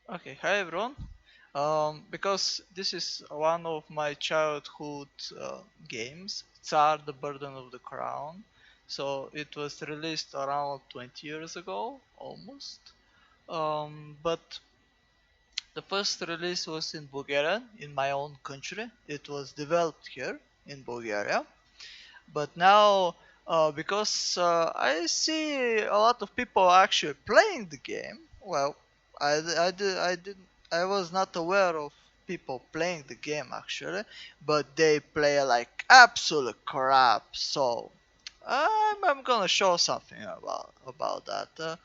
Okay, hi everyone. Because this is one of my childhood games, Tzar, the Burden of the Crown. So it was released around 20 years ago, almost. But the first release was in Bulgaria, in my own country. It was developed here in Bulgaria. But now, because I see a lot of people actually playing the game, well, I was not aware of people playing the game actually, but they play like absolute crap. So I'm gonna show something about that.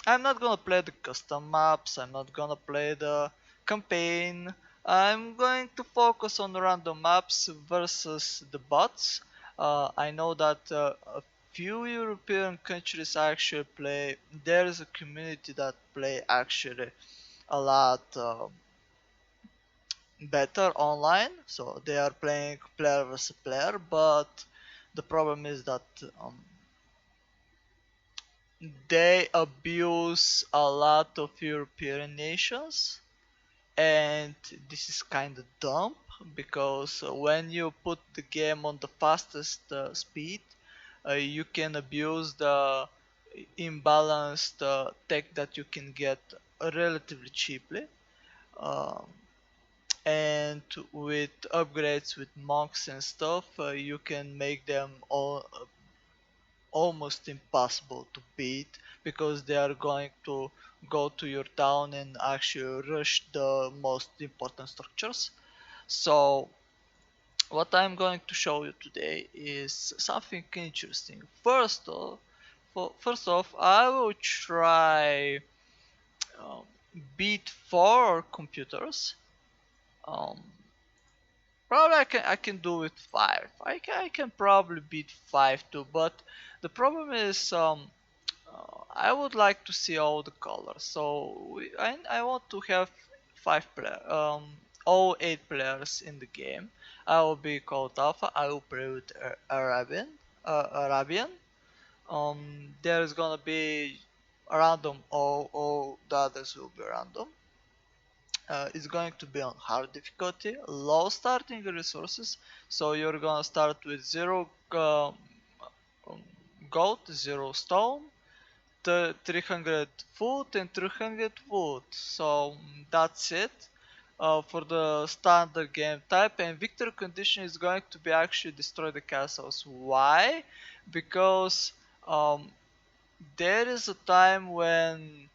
I'm not gonna play the custom maps. I'm not gonna play the campaign. I'm going to focus on random maps versus the bots. I know that a few European countries actually play. There is a community that play actually a lot better online. So they are playing player versus player, but the problem is that they abuse a lot of European nations, and this is kind of dumb because when you put the game on the fastest speed, you can abuse the imbalanced tech that you can get relatively cheaply. Um, and with upgrades with monks and stuff, you can make them almost impossible to beat because they are going to go to your town and actually rush the most important structures. So what I'm going to show you today is something interesting. First off, I will try um, beat four computers. Um, Probably I can do with five. I can probably beat five too, but the problem is I would like to see all the colors. So I want to have all eight players in the game. I will be called Alpha. I will play with Arabian. There's gonna be random. All the others will be random. It's going to be on hard difficulty, low starting resources. So you're gonna start with zero um, gold, zero stone, 300 food and 300 wood. So that's it for the standard game type. And victory condition is going to be actually destroy the castles. Why? Because um, there is a time when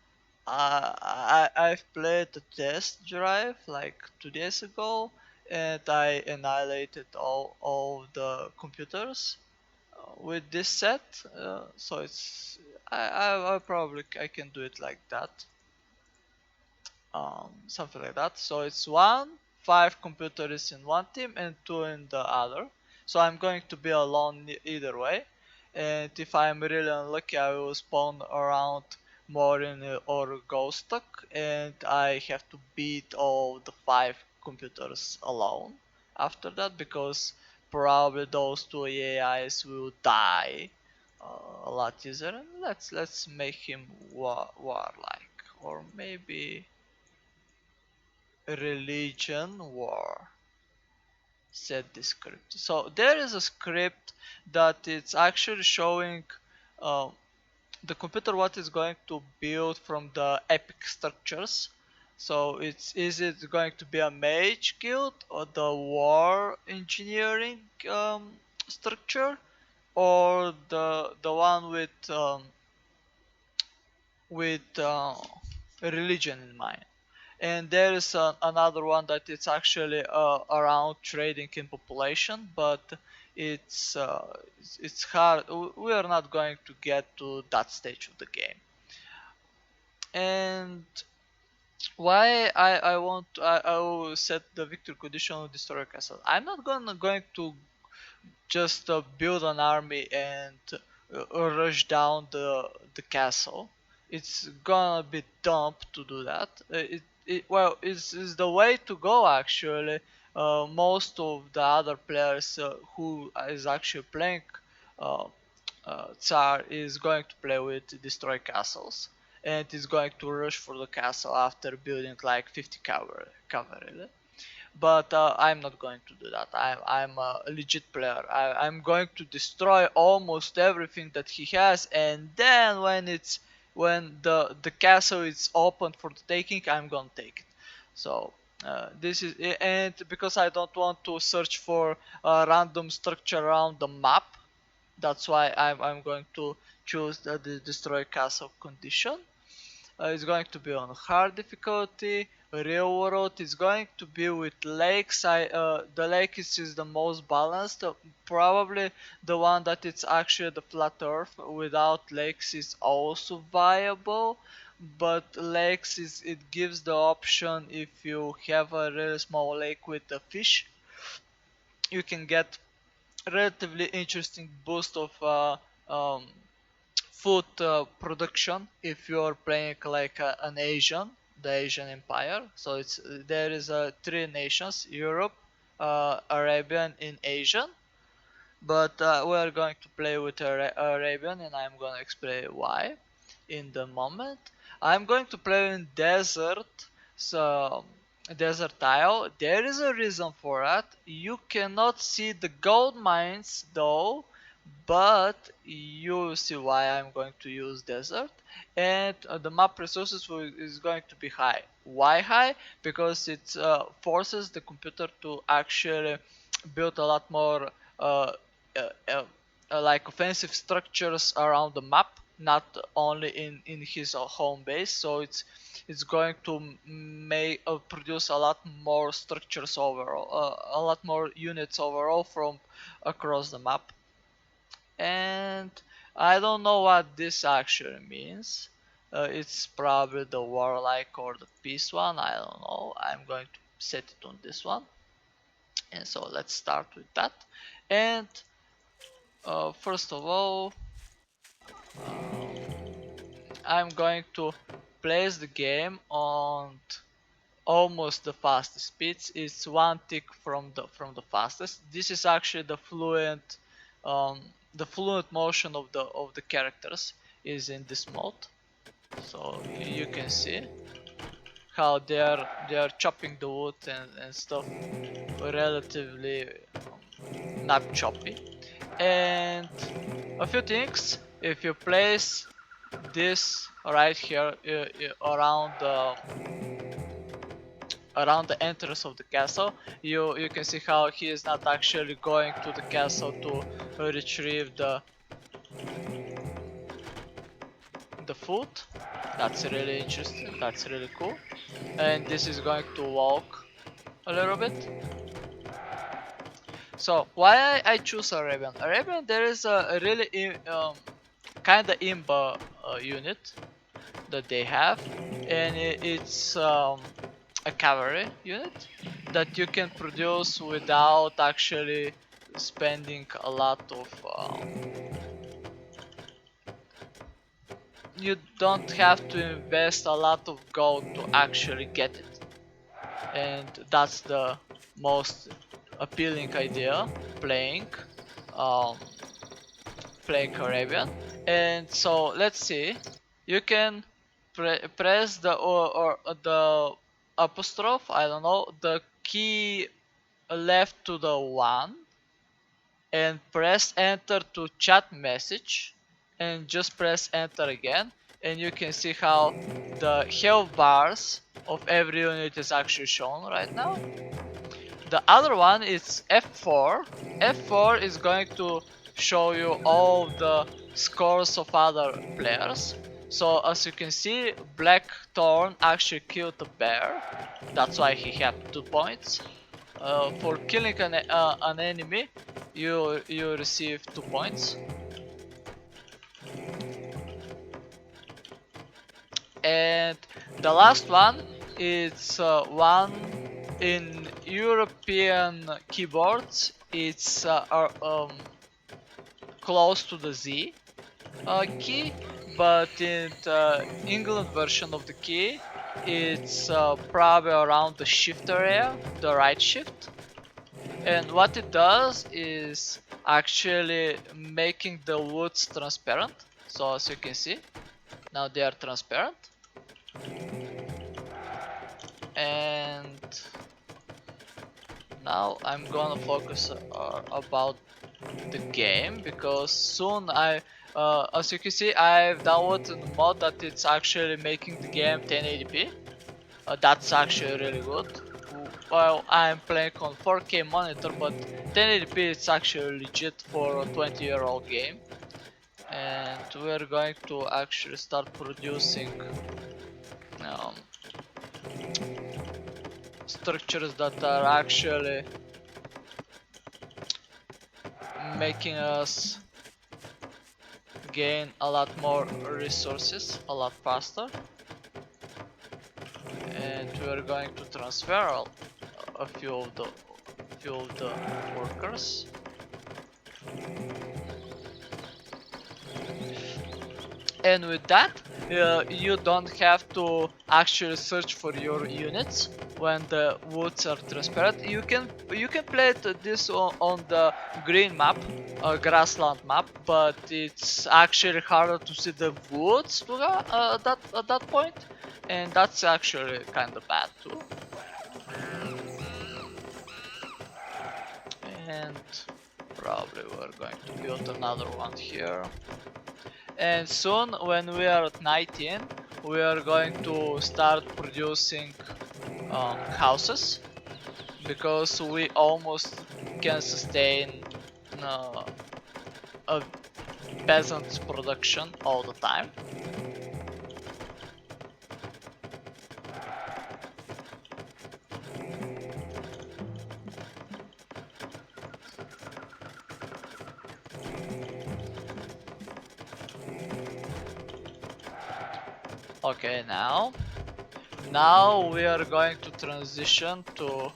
I've played a test drive like 2 days ago, and I annihilated all the computers with this set. So it's I probably I can do it like that, something like that. So it's five computers in one team and two in the other. So I'm going to be alone either way. And if I'm really unlucky, I will spawn around more in or ghost stuck, and I have to beat all the five computers alone after that because probably those two AIs will die a lot easier. And let's make him warlike, or maybe religion war. Set this script. So there is a script that it's actually showing uh, the computer what is going to build from the epic structures. So is it going to be a mage guild or the war engineering structure, or the one with religion in mind. And there is another one that it's actually around trading in population, but it's hard. We are not going to get to that stage of the game. And why I will set the victory condition of destroy castle. I'm not going to just build an army and rush down the castle. It's gonna be dumb to do that. Well, it's the way to go actually. Most of the other players who is actually playing uh, Tsar is going to play with destroy castles, and it's going to rush for the castle after building like 50 cavalry. But I'm not going to do that. I'm a legit player. I'm going to destroy almost everything that he has, and then when the castle is open for the taking, I'm gonna take it. So this is, and because I don't want to search for a random structure around the map, that's why I'm going to choose the destroy castle condition. It's going to be on hard difficulty. Real world is going to be with lakes. The lake is the most balanced. Probably the one that it's actually the flat earth without lakes is also viable. But lakes is, it gives the option, if you have a really small lake with a fish, you can get relatively interesting boost of um, food production if you're playing like an Asian, the Asian Empire. So it's there is three nations: Europe, Arabian, and Asian. But we are going to play with Arabian, and I'm going to explain why in the moment. I'm going to play in desert, so desert tile. There is a reason for that. You cannot see the gold mines though, but you see why I'm going to use desert. And the map resources is going to be high. Why high? Because it forces the computer to actually build a lot more uh, uh, uh, like offensive structures around the map, not only in his home base. So it's going to make produce a lot more structures overall, a lot more units overall from across the map. And I don't know what this actually means. It's probably the warlike or the peace one, I don't know. I'm going to set it on this one. And so let's start with that. And first of all, I'm going to place the game on almost the fastest speeds. It's one tick from the fastest. This is actually the fluent motion of the characters is in this mode. So you can see how they are chopping the wood and stuff relatively not choppy. And a few things, if you place this right here around the entrance of the castle, you can see how he is not actually going to the castle to retrieve the food. That's really interesting, that's really cool. And this is going to walk a little bit. So why I choose Arabian? Arabian, there is a really kinda imba unit that they have, and it's a cavalry unit that you can produce without actually spending a lot of you don't have to invest a lot of gold to actually get it, and that's the most appealing idea playing um, playing Arabian. And so let's see, you can press the or the apostrophe, I don't know, the key left to the one, and press enter to chat message, and just press enter again, and you can see how the health bars of every unit is actually shown right now. The other one is F4. F4 is going to show you all the scores of other players. So as you can see, Blackthorn actually killed the bear. That's why he had 2 points. For killing an enemy, you receive 2 points. And the last one is one in European keyboards. It's close to the Z key, but in the England version of the key, it's probably around the shift area, the right shift. And what it does is actually making the woods transparent. So as you can see, Now they are transparent. And now I'm gonna focus about the game, because soon as you can see, I've downloaded a mod that it's actually making the game 1080p. That's actually really good. Well, I'm playing on 4K monitor, but 1080p is actually legit for a 20-year-old game. And we're going to actually start producing um, structures that are actually making us gain a lot more resources a lot faster. And we're going to transfer a few of the workers. And with that, you don't have to actually search for your units when the woods are transparent. You can play this on the green map, grassland map, but it's actually harder to see the woods at that point, and that's actually kind of bad too. And probably we're going to build another one here. And soon, when we are at 19, we are going to start producing houses, because we almost can sustain a peasant production all the time. Okay, now we are going to transition to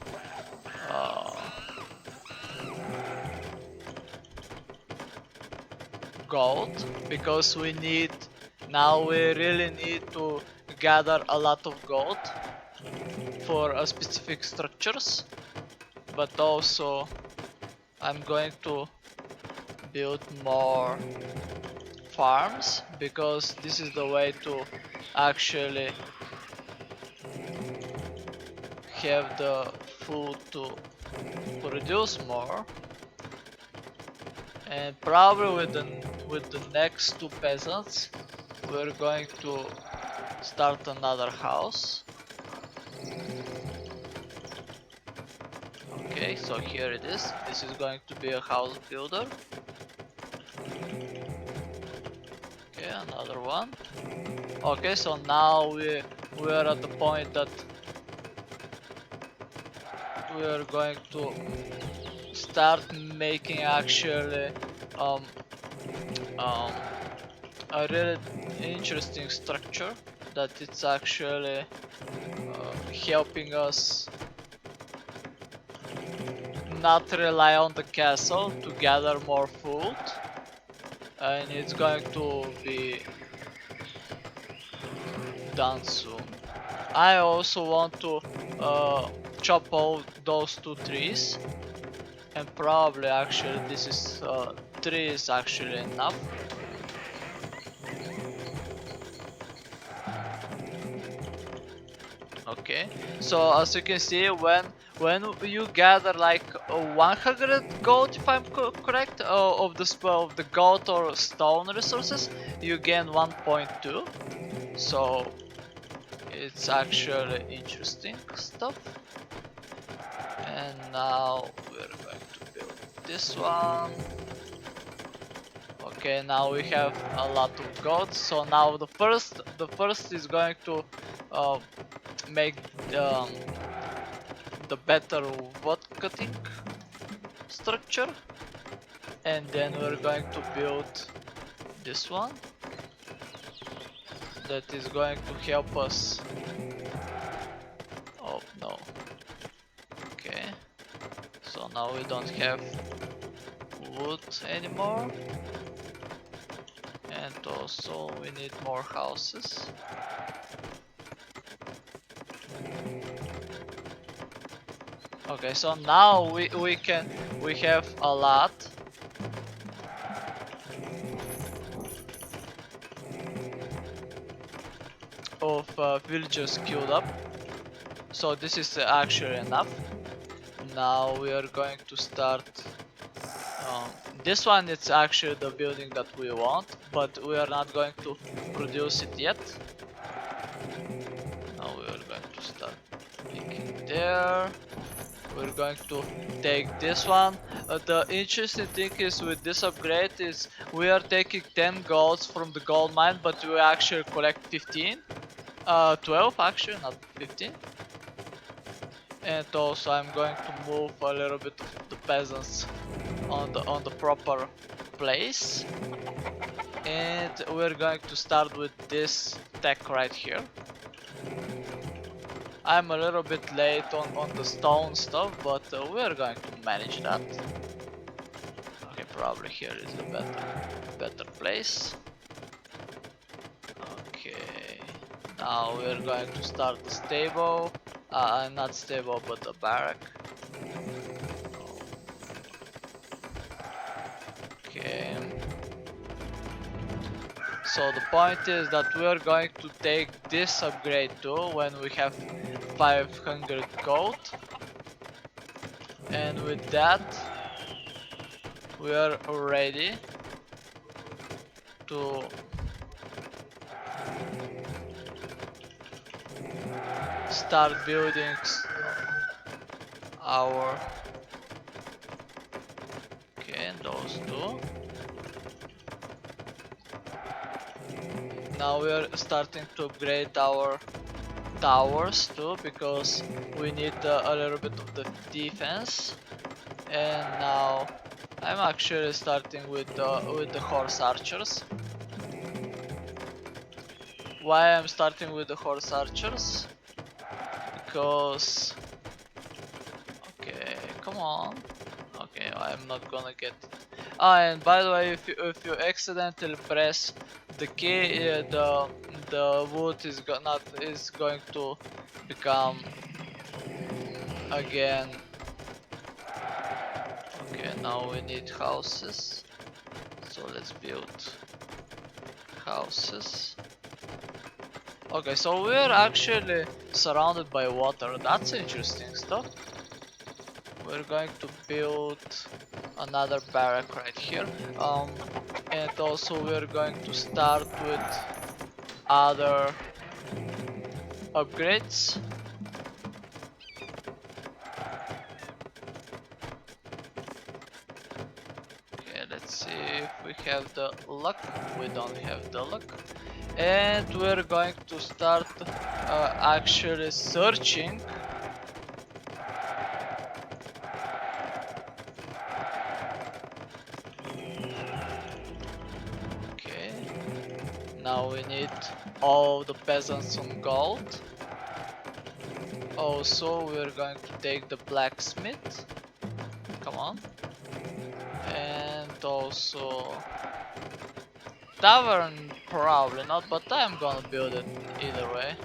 gold, because we really need to gather a lot of gold for specific structures. But also I'm going to build more farms, because this is the way to actually have the food to produce more. And probably with the next two peasants, we're going to start another house. Okay, so here it is. This is going to be a house builder. Okay, another one. Okay, so now we're at the point that we are going to start making actually a really interesting structure that it's actually helping us not rely on the castle to gather more food, and it's going to be done soon. I also want to chop all those two trees, and probably actually this is tree is actually enough. Okay, so as you can see, when you gather like 100 gold, if I'm correct, of the gold or stone resources, you gain 1.2. So it's actually interesting stuff. And now we're going to build this one. Okay, now we have a lot of gold. So now the first is going to make the better wood cutting structure, and then we're going to build this one that is going to help us. Oh no. Okay, so now we don't have wood anymore, and also we need more houses. Okay, so now we have a lot. villagers queued up, so this is actually enough. Now we are going to start. Um, this one it's actually the building that we want, but we are not going to produce it yet. Now we are going to start picking there. We're going to take this one. The interesting thing is with this upgrade is we are taking 10 golds from the gold mine, but we actually collect 15. 12 actually, not 15. And also I'm going to move a little bit of the peasants on the proper place. And we're going to start with this tech right here. I'm a little bit late on the stone stuff, but we're going to manage that. Okay, probably here is a better place. Okay, now we're going to start the stable. Not stable, but the barrack. Okay. So the point is that we are going to take this upgrade too when we have 500 gold. And with that, we are ready to start building our those two. Now we are starting to upgrade our towers too, because we need a little bit of the defense. And now I'm actually starting with the horse archers. Why I'm starting with the horse archers? Because okay, come on. Okay, I'm not gonna get it. And by the way, if you accidentally press the key, the wood is going to become again. Okay, now we need houses, so let's build houses. Okay, so we're actually surrounded by water. That's interesting stuff. We're going to build another barrack right here. And also we're going to start with other upgrades. Okay, let's see if we have the luck. We don't have the luck. And we're going to start actually searching . Okay, now we need all the peasants on gold. Also, we're going to take the blacksmith. Come on. And also tavern, probably not, but I'm gonna build it either way.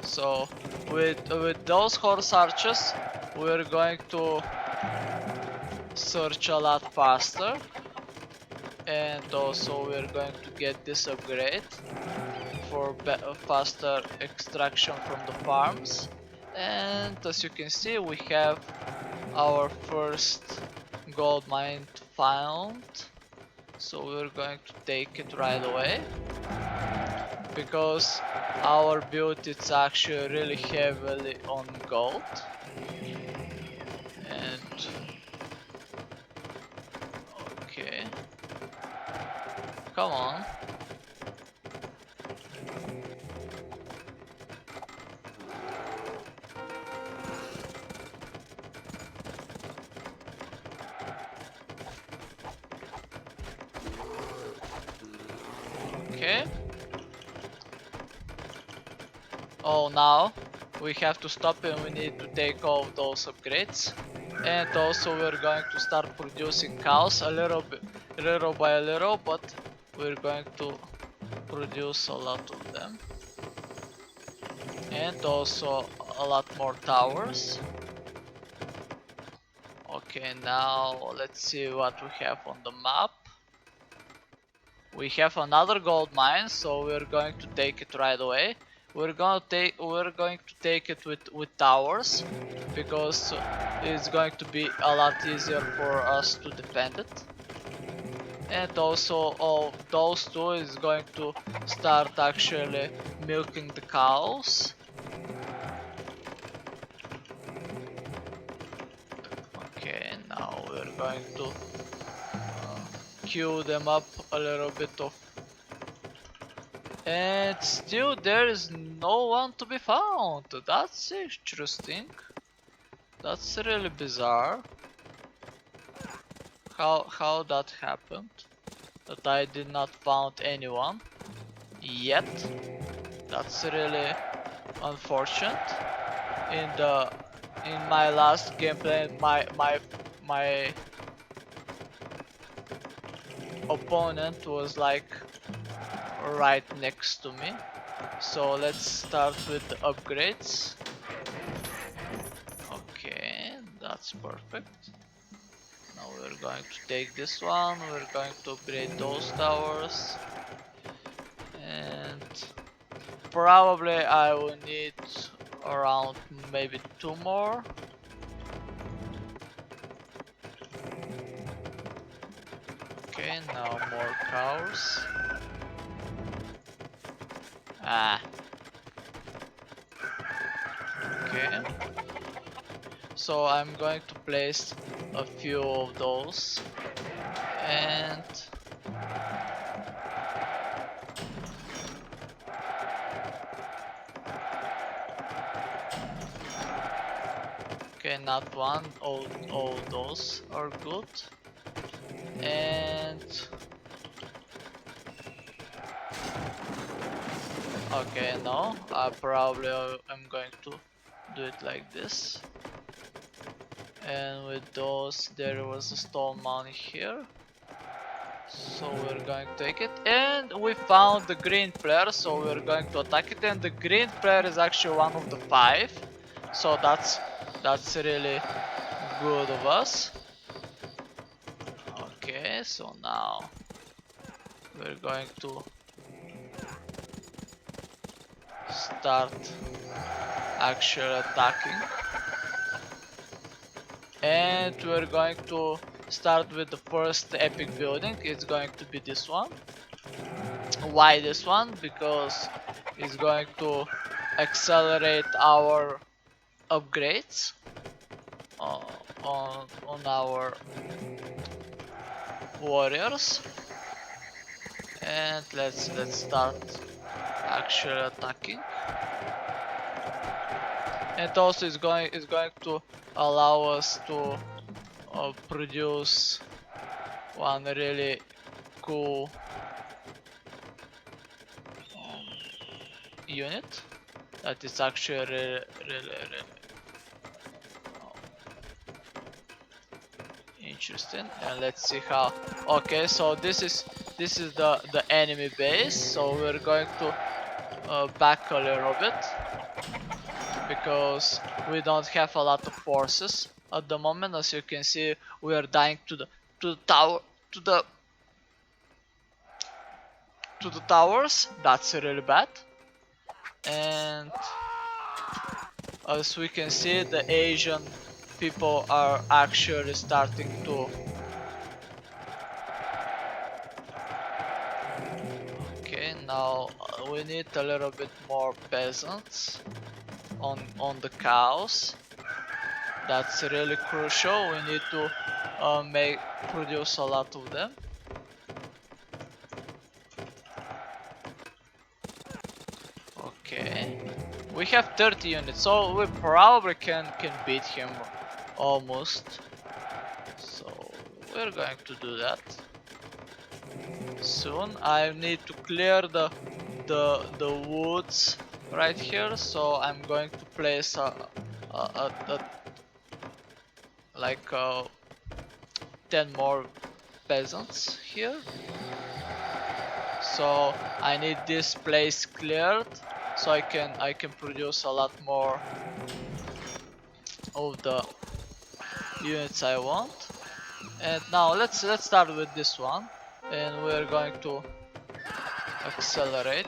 So with those horse archers, we're going to search a lot faster, and also we're going to get this upgrade for faster extraction from the farms. And as you can see, we have our first gold mine found, so we're going to take it right away, because our build is actually really heavily on gold. And okay, come on. Okay. Oh, now we have to stop and we need to take all of those upgrades. And also we're going to start producing cows a little by little, but we're going to produce a lot of them. And also a lot more towers. Okay, now let's see what we have on the map. We have another gold mine, so we're going to take it right away. We're going to take it with towers, because it's going to be a lot easier for us to defend it. And also, those two is going to start actually milking the cows. Okay, now we're going to queue them up a little bit of, and still there is no one to be found. That's interesting. That's really bizarre. How that happened? That I did not found anyone yet. That's really unfortunate. In my last gameplay, my opponent was like right next to me. So let's start with the upgrades. Okay, that's perfect. Now we're going to take this one, we're going to upgrade those towers. And probably I will need around maybe 2 more. Okay, now more cows. Okay. So I'm going to place a few of those, and okay, not one, all those are good. And okay, no, I probably am going to do it like this. And with those, there was a stone money here, so we're going to take it. And we found the green player, so we're going to attack it. And the green player is actually one of the 5, so that's really good of us. Okay, so now we're going to start actually attacking. And we're going to start with the first epic building. It's going to be this one. Why this one? Because it's going to accelerate our upgrades on our warriors. And let's start actually attacking. And also it's going to allow us to produce one really cool unit that is actually really interesting. And let's see how. Okay, so this is the enemy base, so we're going to back a little bit, because we don't have a lot of forces at the moment. As you can see, we are dying to the tower, to the towers. That's really bad. And as we can see, the Asian people are actually starting to okay, now we need a little bit more peasants on the cows. That's really crucial. We need to produce a lot of them. Okay, we have 30 units, so we probably can beat him almost. So we're going to do that soon. I need to clear the woods right here, so I'm going to place like 10 more peasants here. So I need this place cleared, so I can produce a lot more of the units I want. And now let's start with this one, and we're going to accelerate.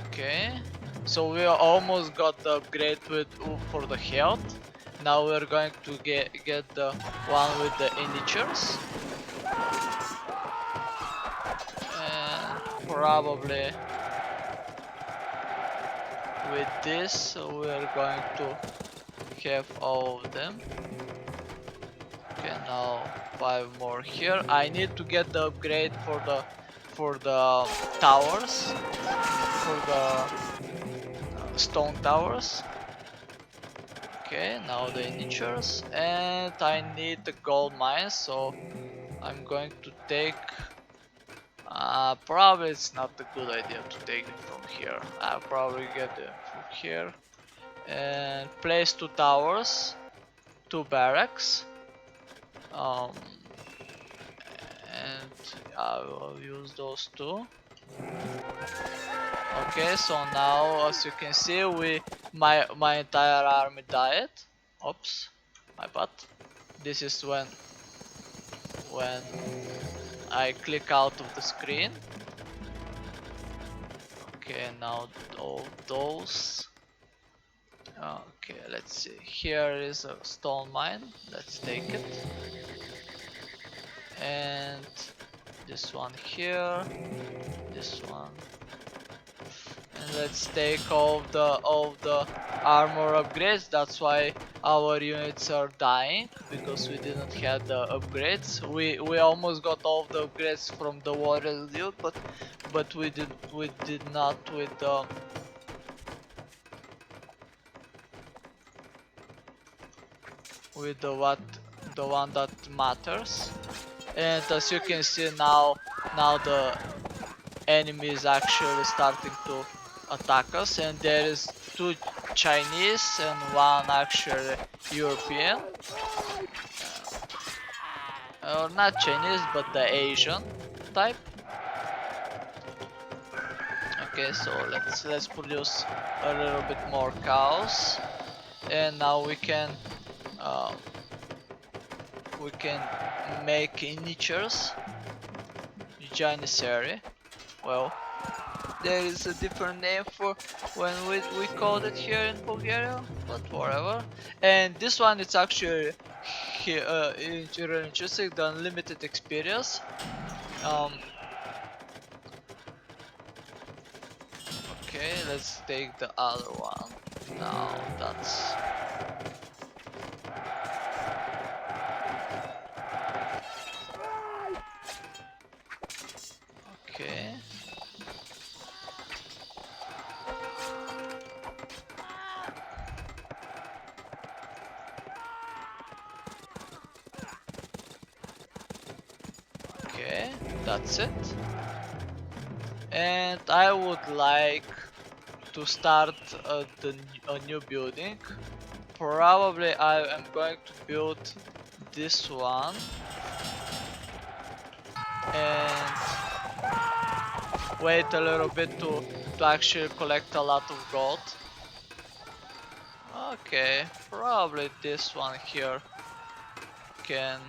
Okay, so we almost got the upgrade with for the health. Now we're going to get the one with the integers, and probably with this we're going to have all of them. Okay, now 5 more here. I need to get the upgrade for the towers, for the stone towers. Okay, now the integers, and I need the gold mines, so I'm going to take. Probably it's not a good idea to take it from here. I'll probably get them from here and place 2 towers, 2 barracks. Um, and I will use those 2. Okay, so now as you can see, my entire army died. Oops, my bad. This is when I click out of the screen. Okay, now all those. Okay, let's see. Here is a stone mine. Let's take it. And this one here. This one. And let's take all the armor upgrades. That's why our units are dying, because we didn't have the upgrades. We almost got all the upgrades from the water deal, but we did not with the one that matters. And as you can see now the enemy is actually starting to attack us, and there is 2 Chinese and 1 actually European, or not Chinese but the Asian type. Okay, so let's produce a little bit more cows, and now we can make integers janissary. Well, there is a different name for when we called it here in Bulgaria, but whatever. And this one it's actually here, really interesting, the unlimited experience. Okay, let's take the other one. Now that's okay. Okay, that's it. And I would like to start a new building. Probably I am going to build this one and wait a little bit to actually collect a lot of gold. Okay, probably this one here can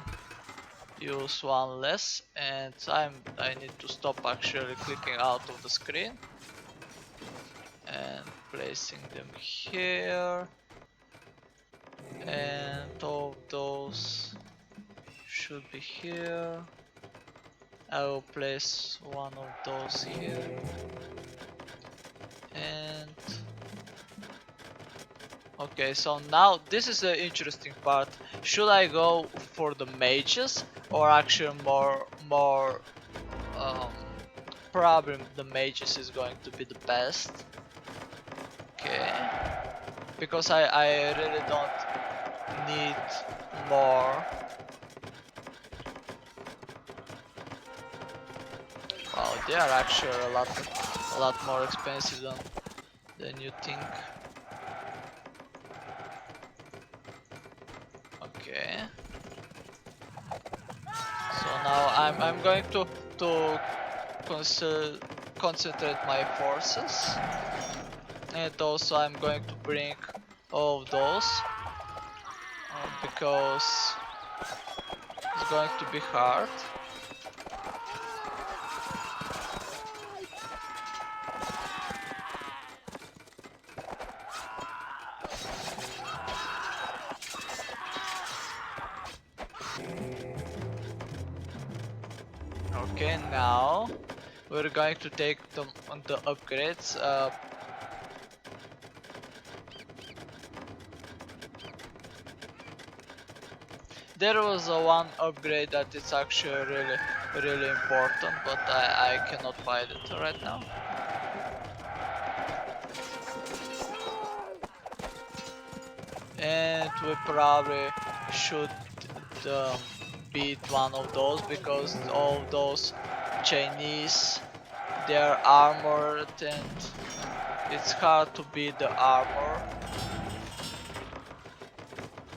use 1 less, and I need to stop actually clicking out of the screen and placing them here, and all of those should be here. I will place 1 of those here, and okay, so now this is the interesting part. Should I go for the mages, or actually more probably the mages is going to be the best. Okay, because I really don't need more. Wow, they are actually a lot more expensive than you think. Okay. So now I'm going to consider concentrate my forces, and also I'm going to bring all of those because it's going to be hard. Okay, now we're going to take the upgrades. There was one upgrade that is actually really important, but I cannot find it right now. And we probably should um, beat one of those because all those Chinese, they're armored and it's hard to beat the armor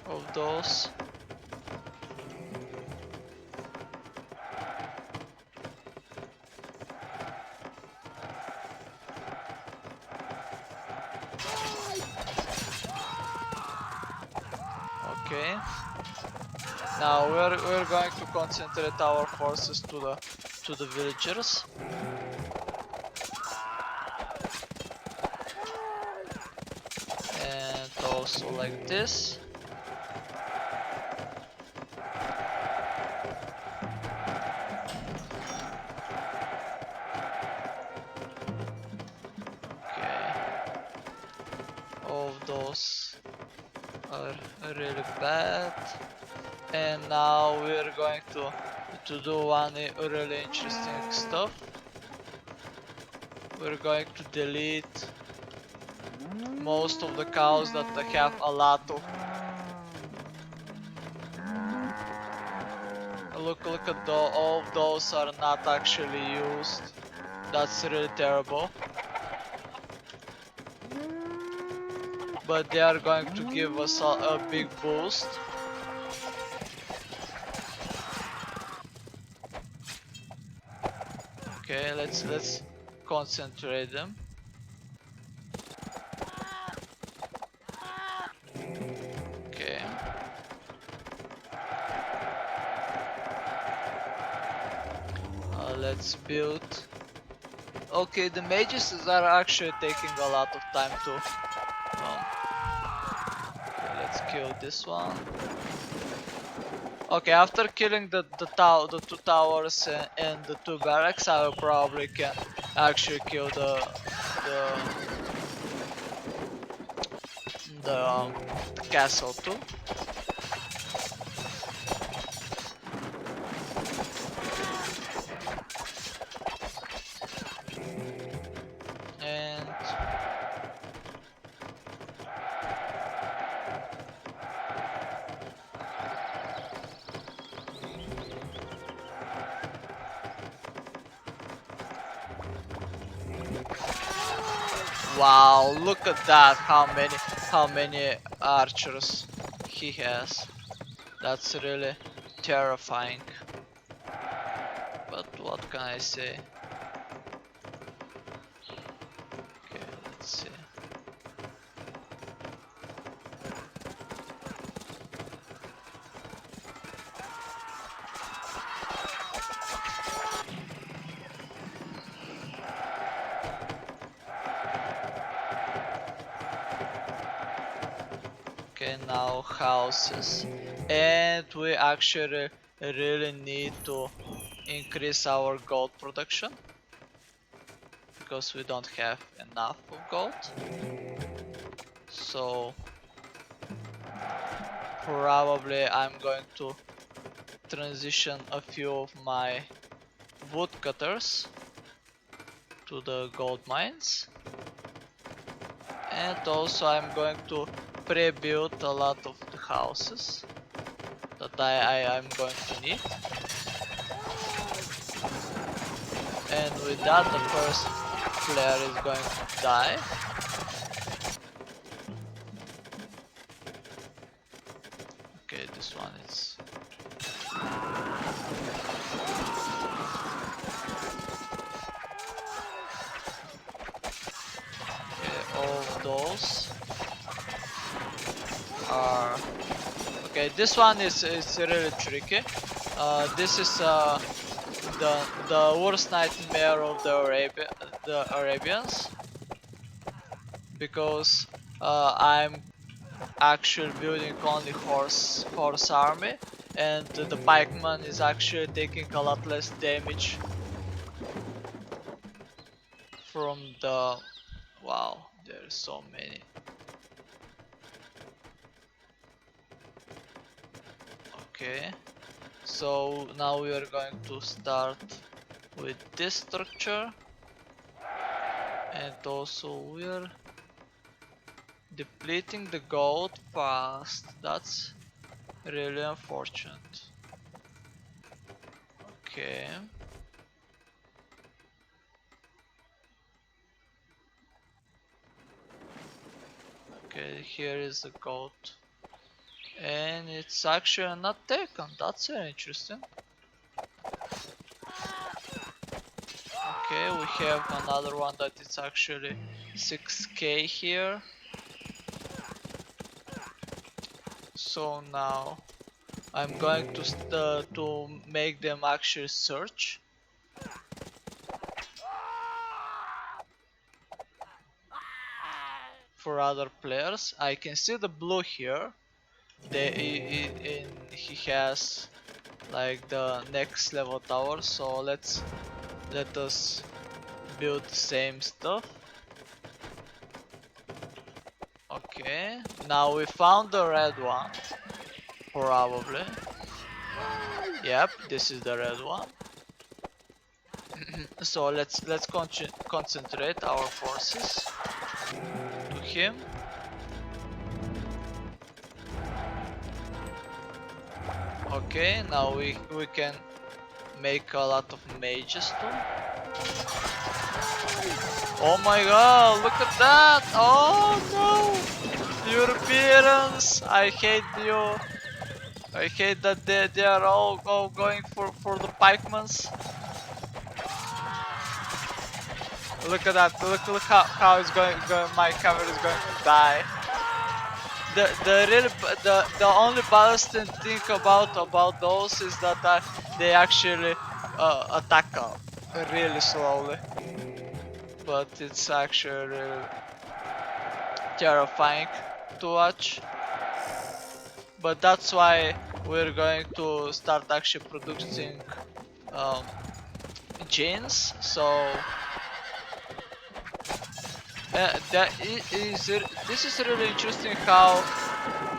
of those. Okay. Now we're going to concentrate our forces to the villagers. And also like this. Okay. All of those are really bad. And now we're going to do one really interesting stuff. We're going to delete most of the cows that have a lot of. Look at all of those are not actually used. That's really terrible. But they are going to give us a big boost. Okay, let's concentrate them. Okay. Let's build. Okay, the mages are actually taking a lot of time to. Okay, let's kill this one. Okay, after killing the two towers and the two barracks, I will probably can actually kill the castle too. And wow, look at that! How many archers he has. That's really terrifying. But what can I say? Okay, let's see. Okay, now houses. And we actually really need to increase our gold production because we don't have enough of gold. So probably I'm going to transition a few of my woodcutters to the gold mines. And also I'm going to pre-build a lot of the houses that I'm going to need. And with that the first player is going to die. Okay, this one is... those are okay. This one is really tricky. This is the worst nightmare of the Arabians, because I'm actually building only horse army, and the pikeman is actually taking a lot less damage from the wow, there's so many. Okay, so now we are going to start with this structure, and also we're depleting the gold fast. That's really unfortunate. Okay. Okay, here is the gold. And it's actually not taken. That's very interesting. Okay, we have another one that is actually 6k here. So now I'm going to make them actually search for other players. I can see the blue here. He has like the next level tower. So let us build the same stuff. Okay, now we found the red one. Probably. Yep, this is the red one. So let's concentrate our forces to him. Okay, now we can make a lot of mages too. Oh my god, look at that! Oh no! Europeans! I hate you! I hate that they are all going for the pikemans. Look at that! Look how it's going. My camera is going to die. The only balancing thing about those is that they actually attack really slowly, but it's actually really terrifying to watch. But that's why we're going to start actually producing um, genes. So this is really interesting how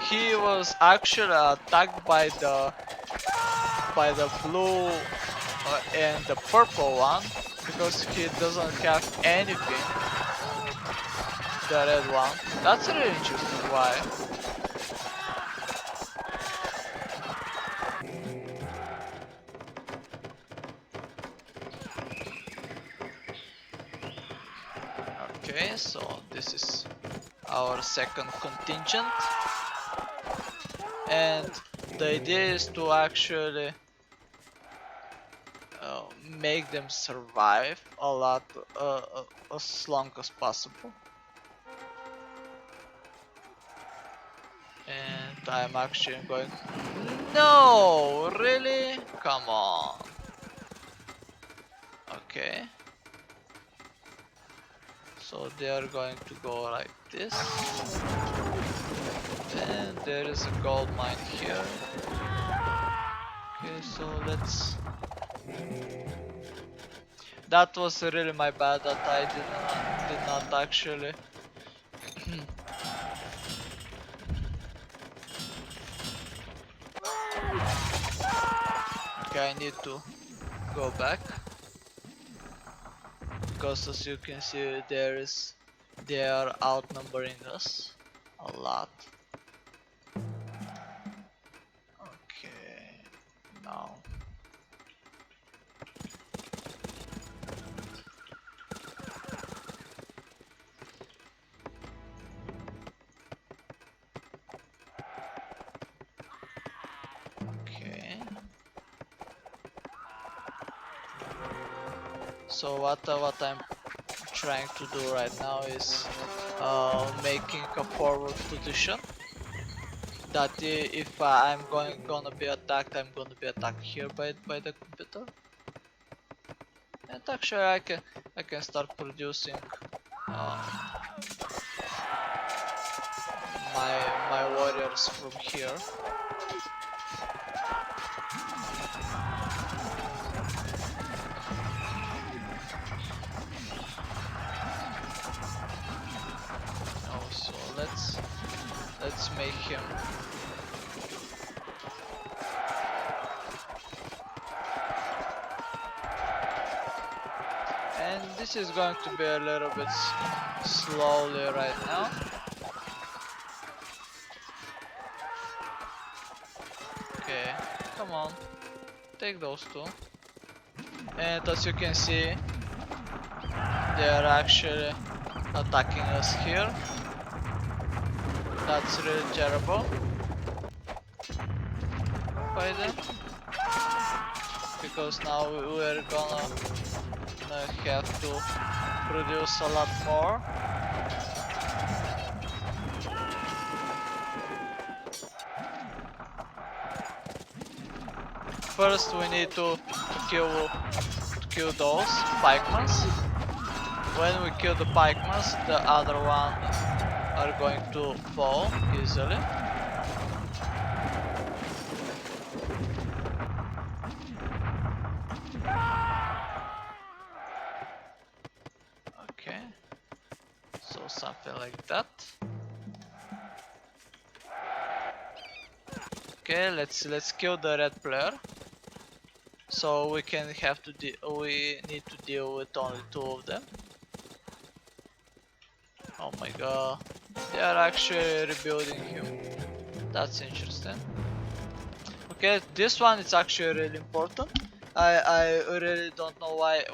he was actually attacked by the blue and the purple one, because he doesn't have anything. The red one. That's really interesting. Why? Okay, so this is our second contingent, and the idea is to actually make them survive a lot as long as possible. And I'm actually going. No, really? Come on. Okay. So they are going to go like this. And there is a gold mine here. Okay, so let's. That was really my bad that I did not actually. Okay, I need to go back, because as you can see they are outnumbering us a lot. Okay, now okay. So what I'm trying to do right now is making a forward position. That if I'm gonna be attacked, I'm gonna be attacked here by the computer. And actually, I can start producing uh, my warriors from here. Oh, so let's make him. And this is going to be a little bit slowly right now. Okay, come on, take those two. And as you can see, they are actually attacking us here. That's really terrible by them, because now we're gonna have to produce a lot more. First we need to kill those pikemen. When we kill the pikemen, the other one are going to fall easily. Okay, so something like that. Okay, let's kill the red player. So we need to deal with only two of them. Oh my god, they are actually rebuilding him. That's interesting. Okay, this one is actually really important. I really don't know why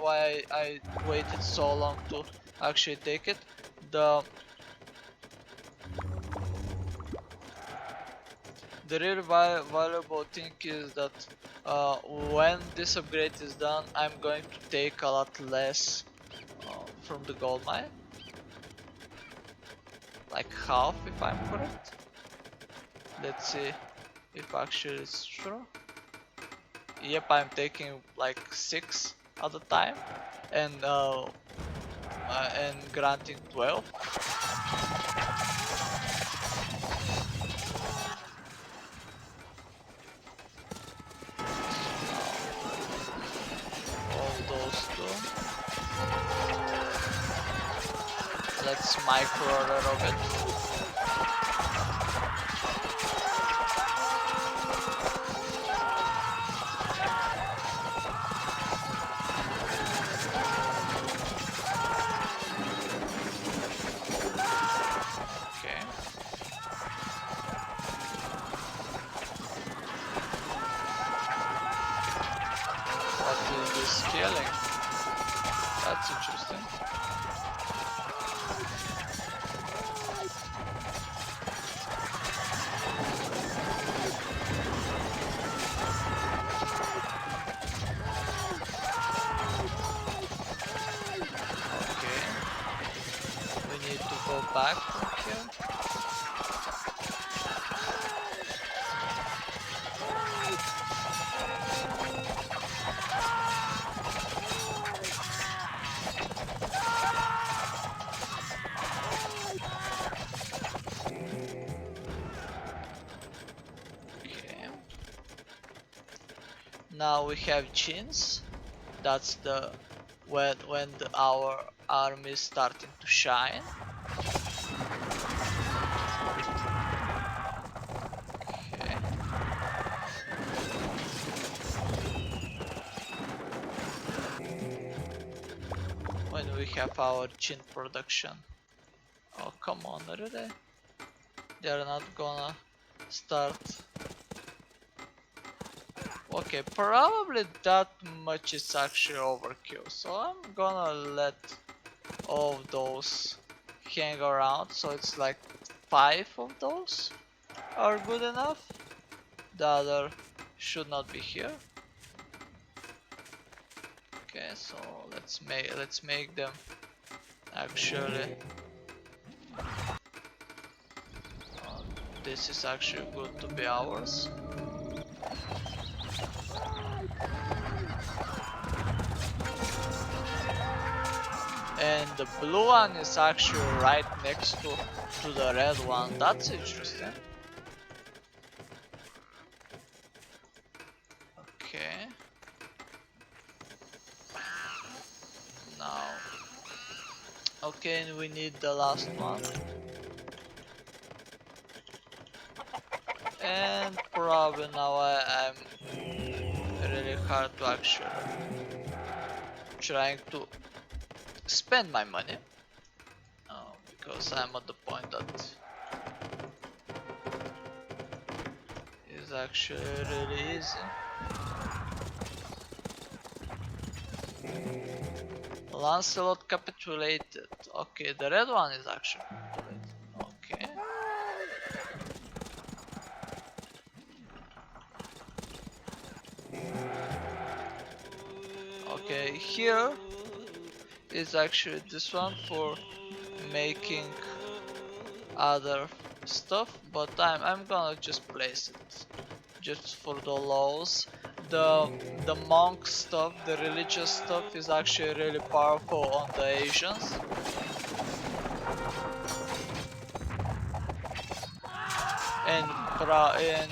I waited so long to actually take it. The really valuable thing is that when this upgrade is done, I'm going to take a lot less from the gold mine. Like half, if I'm correct. Let's see if actually it's true. Yep, I'm taking like 6 at a time, and granting 12. All those two. Let's micro a little bit. Scaling. That's interesting. Okay. We need to go back from here. Now we have chins. That's the when our army is starting to shine. Okay. When we have our chin production. Oh come on, really? They're not gonna start. Okay, probably that much is actually overkill, so I'm gonna let all of those hang around, so it's like 5 of those are good enough. The other should not be here. Okay, so let's make them actually this is actually good to be ours. And the blue one is actually right next to the red one. That's interesting. Okay. Now. Okay, and we need the last one. And probably now I'm really hard to actually trying to spend my money. Because I'm at the point that is actually really easy. Lancelot capitulated. Okay, the red one is actually capitulated. Okay. Okay, here is actually this one for making other stuff, but I'm gonna just place it just for the laws. The monk stuff, the religious stuff is actually really powerful on the Asians. And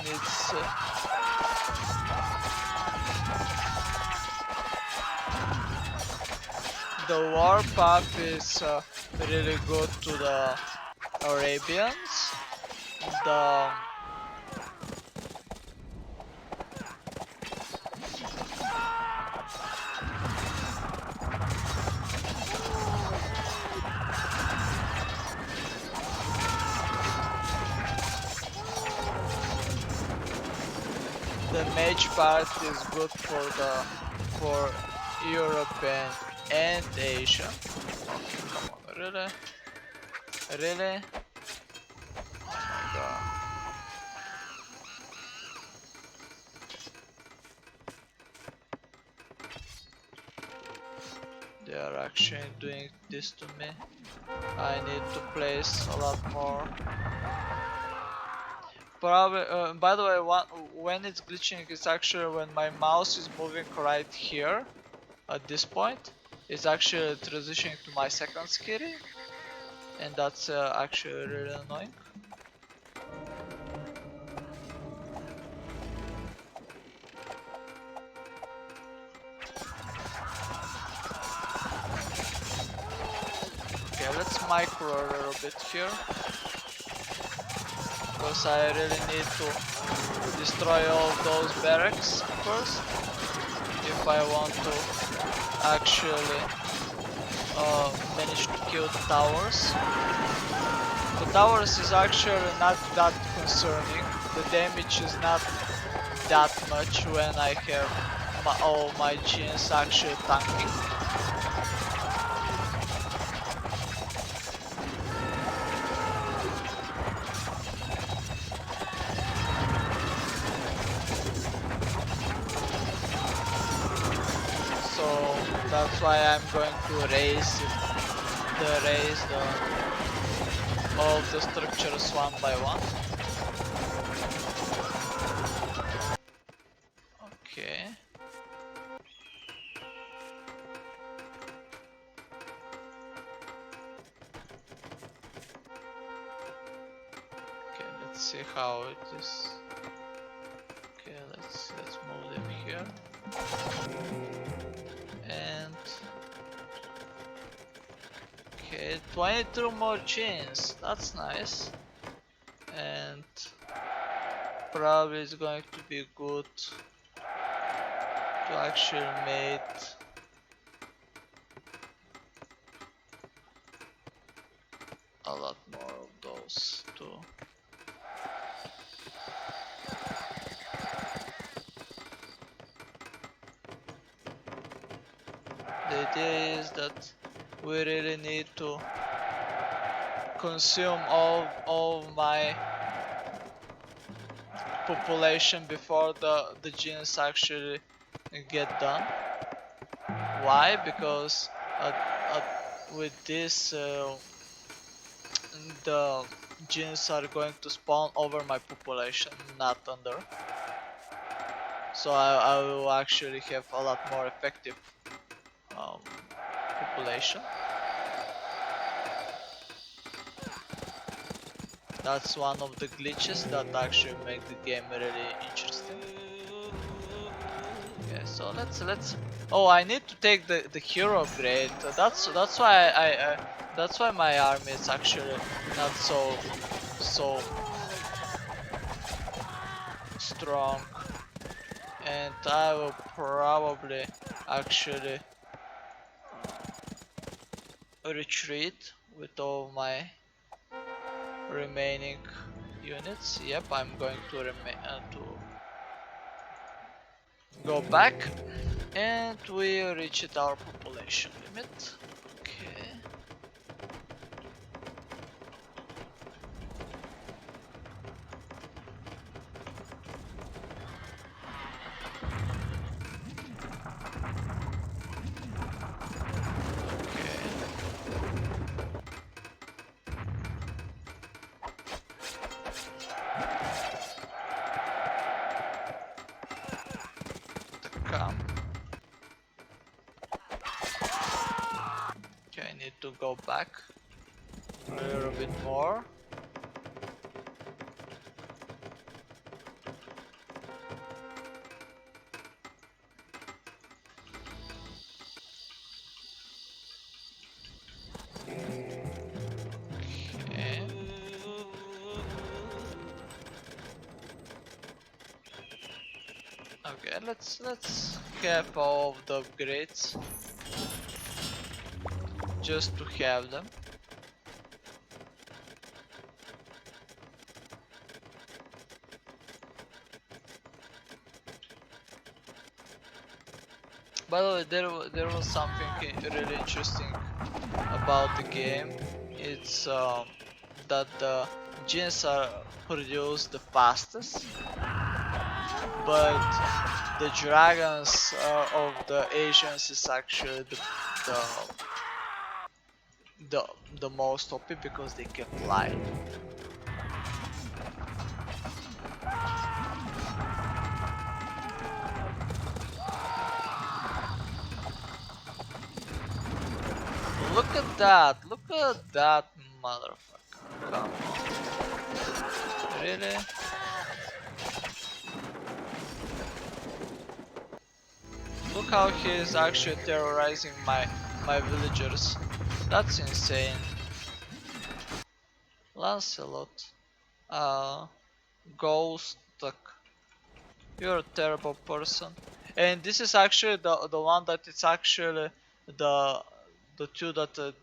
it's the war path is really good to the Arabians. The mage part is good for Europe and Asia. Come on, really? Really? Oh my god. They are actually doing this to me. I need to place a lot more. Probably, by the way, when it's glitching, it's actually when my mouse is moving right here at this point. It's actually transitioning to my second skitty, and that's actually really annoying. Okay, let's micro a little bit here, because I really need to destroy all those barracks first if I want to actually manage to kill the towers. The towers is actually not that concerning. The damage is not that much when I have all my gens actually tanking. So that's why I'm going to raise all the structures one by one. Okay. Okay, let's see how it is. Okay, let's move them here. And okay, 22 more chains. That's nice. And probably it's going to be good to actually make a lot more of those too. The idea is that we really need to consume all my population before the genes actually get done. Why? Because with this the genes are going to spawn over my population, not under. So I will actually have a lot more effective um, population. That's one of the glitches that actually make the game really interesting. Okay, so let's. Oh, I need to take the hero upgrade. That's why that's why my army is actually not so strong, and I will probably actually retreat with all my remaining units. Yep, I'm going to to go back, and we reached our population limit. Okay. Come. Okay, I need to go back a little bit more. Okay. Okay, let's have all of the upgrades just to have them. By the way, there was something really interesting about the game. It's that the genes are produced the fastest, but the dragons of the Asians is actually the the, the most OP because they can fly. Look at that motherfucker. Come on. Really? Look how he is actually terrorizing my villagers. That's insane. Lancelot. Ghost. You're a terrible person. And this is actually the one that it's actually the the two that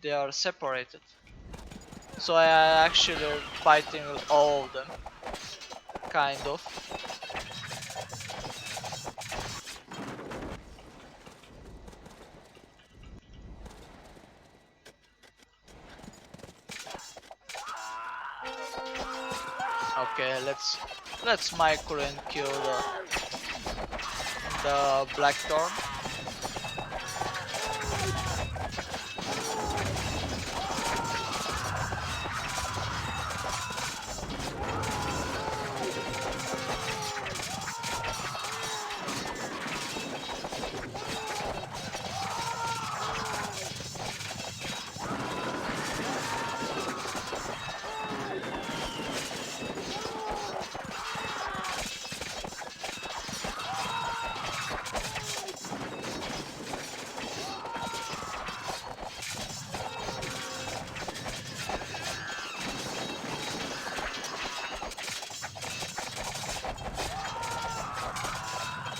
they are separated. So I actually fighting with all of them, kind of. Okay, let's micro and kill the Blackthorn.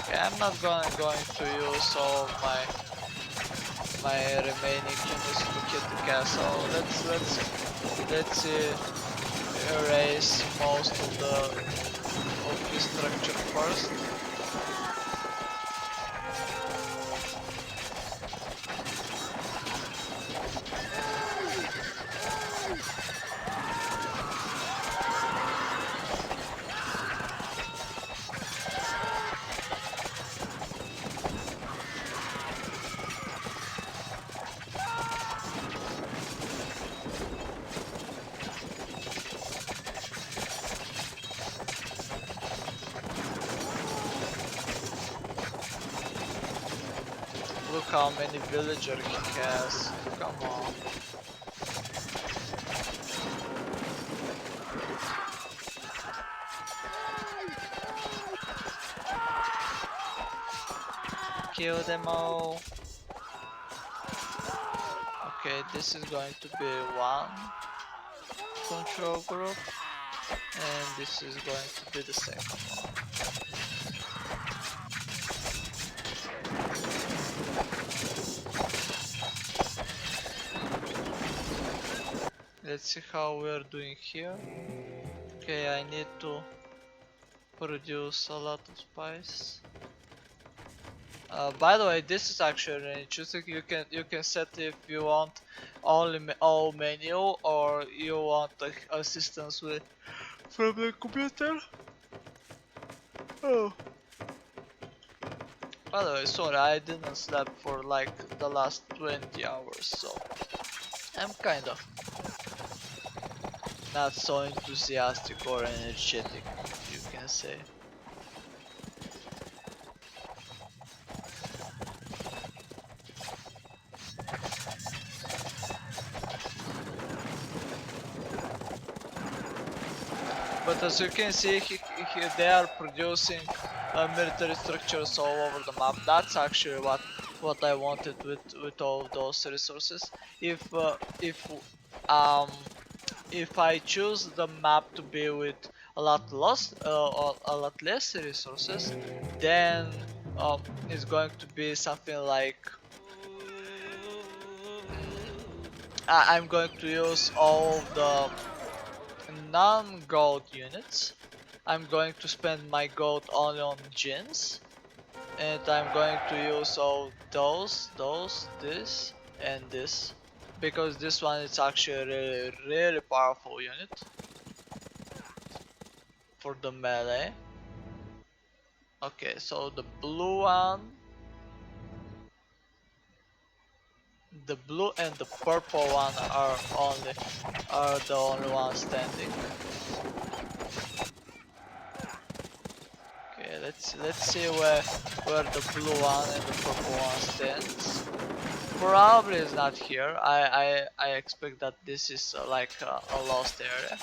Okay, I'm not going to use all my remaining units to hit the castle. Let's erase most of the structure first. how many villagers he has. Come on. Kill them all. Okay, this is going to be one control group, and this is going to be the second one. Let's see how we're doing here. Okay, I need to produce a lot of spice. By the way, this is actually interesting. You can set if you want only all menu or you want assistance with from the computer. Oh. By the way, sorry, I didn't sleep for like the last 20 hours, so I'm kind of not so enthusiastic or energetic, you can say. But as you can see, they are producing military structures all over the map. That's actually what I wanted with all of those resources. If I choose the map to be with a lot less resources, then it's going to be something like I'm going to use all the non-gold units. I'm going to spend my gold only on gens, and I'm going to use all those, this, and this, because this one is actually a really powerful unit for the melee. Okay, so the blue one, the blue and the purple one are the only ones standing. Okay, let's see where the blue one and the purple one stands. Probably is not here. I expect that this is like a lost area.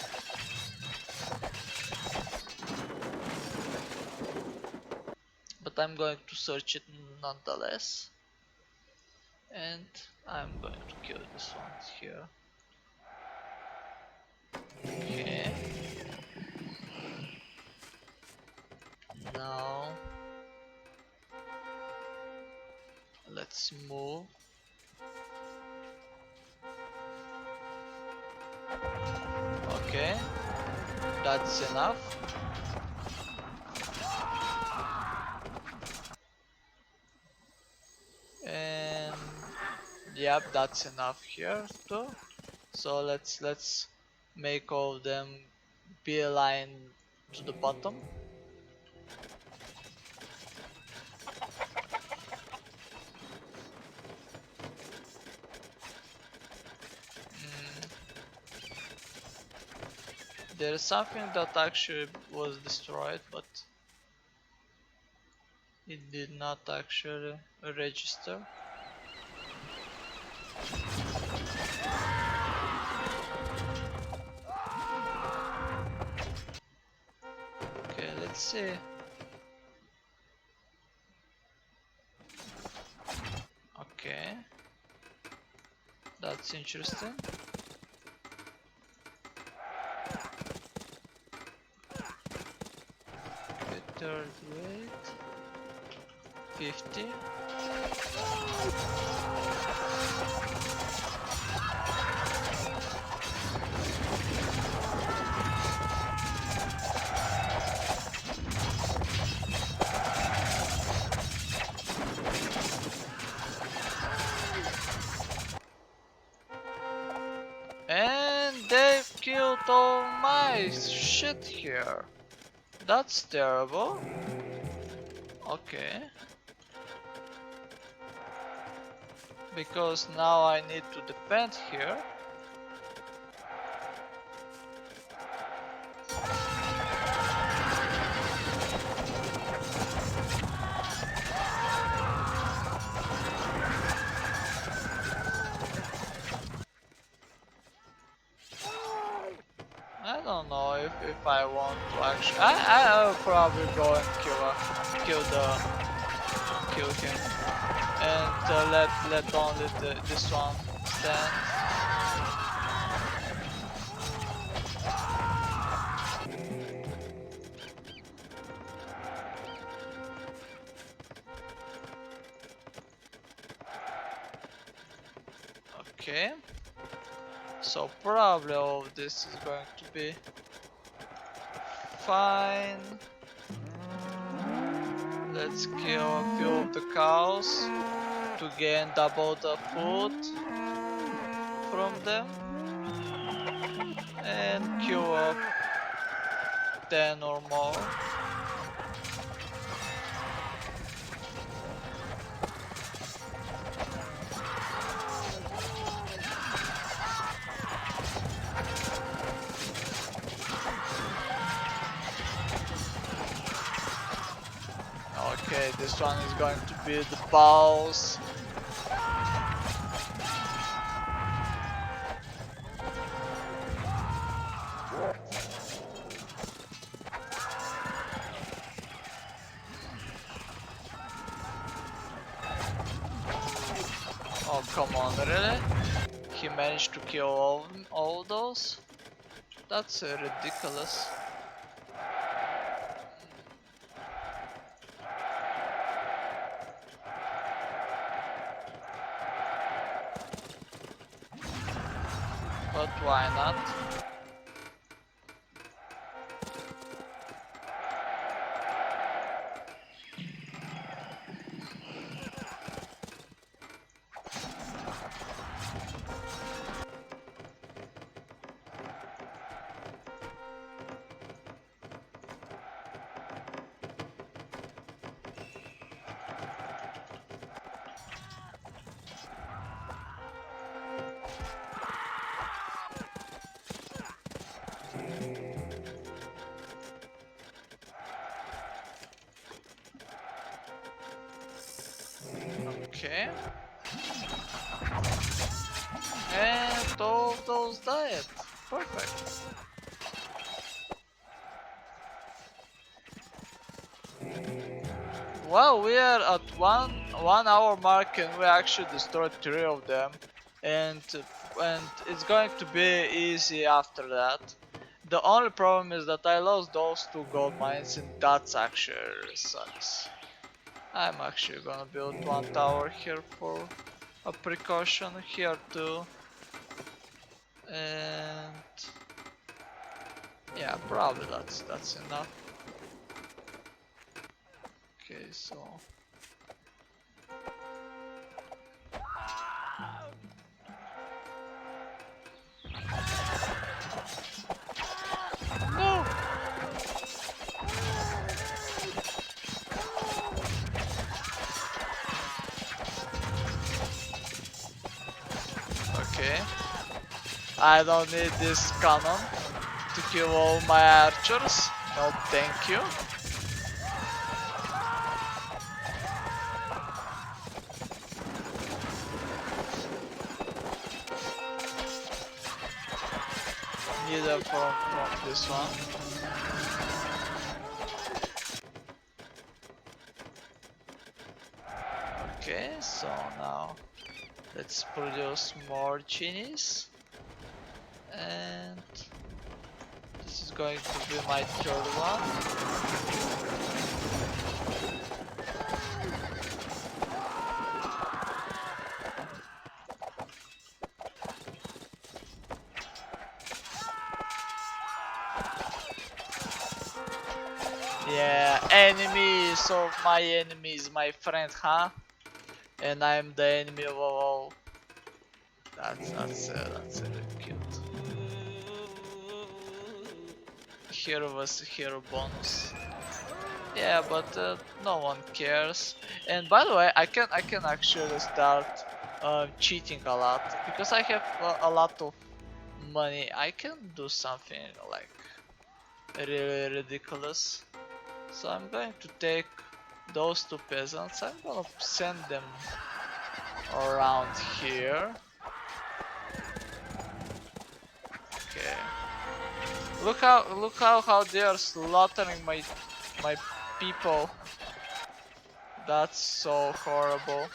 But I'm going to search it nonetheless. And I'm going to kill this one here. Okay. Now let's move. Okay, that's enough. And yep, that's enough here too. So let's make all of them be aligned to the bottom. There is something that actually was destroyed, but it did not actually register. Okay, let's see. Okay, that's interesting. Okay, third weight 50. And they've killed all my shit here. That's terrible. Okay. Because now I need to defend here. if I want to actually, I'll probably go and kill him, and let only this one stand. Okay, so probably all of this is going to be fine. Let's kill a few of the cows to gain double the food from them, and queue up 10 or more. Okay, this one is going to be the boss. Oh, come on, really? He managed to kill all those? That's ridiculous. But why not? Okay. And all those died. Perfect. Well, we are at one hour mark and we actually destroyed 3 of them, and it's going to be easy after that. The only problem is that I lost those 2 gold mines, and that's actually sucks. I'm actually gonna build 1 tower here for a precaution here too, and yeah, probably that's enough. Okay, so no. Okay, I don't need this cannon to kill all my archers. No, thank you. Neither from this one. Okay, so now let's produce more genies, and this is going to be my 3rd one. Yeah, enemies of my enemies, my friend, huh? And I'm the enemy of all. That's really cute. Hero was hero bonus. Yeah, but no one cares. And by the way, I can actually start cheating a lot because I have a lot of money. I can do something like really ridiculous. So I'm going to take those 2 peasants. I'm gonna send them around here. Okay. Look how they are slaughtering my people. That's so horrible.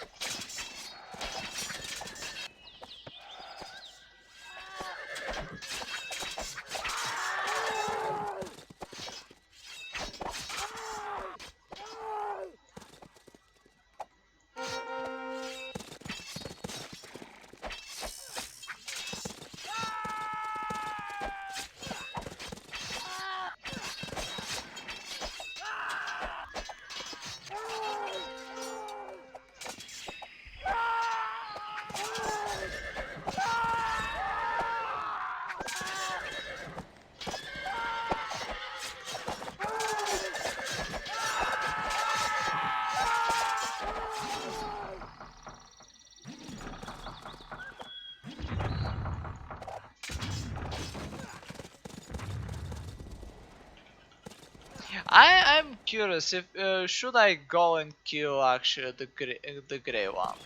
I'm curious if should I go and kill actually the gray one,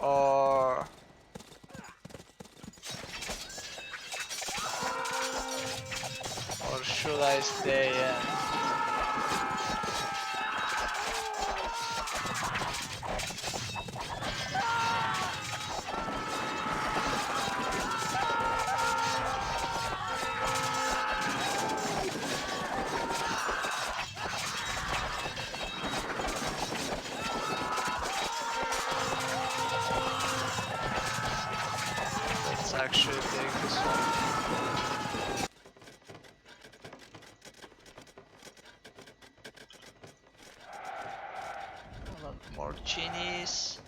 or should I stay in? Let's actually take this one. A lot more genies.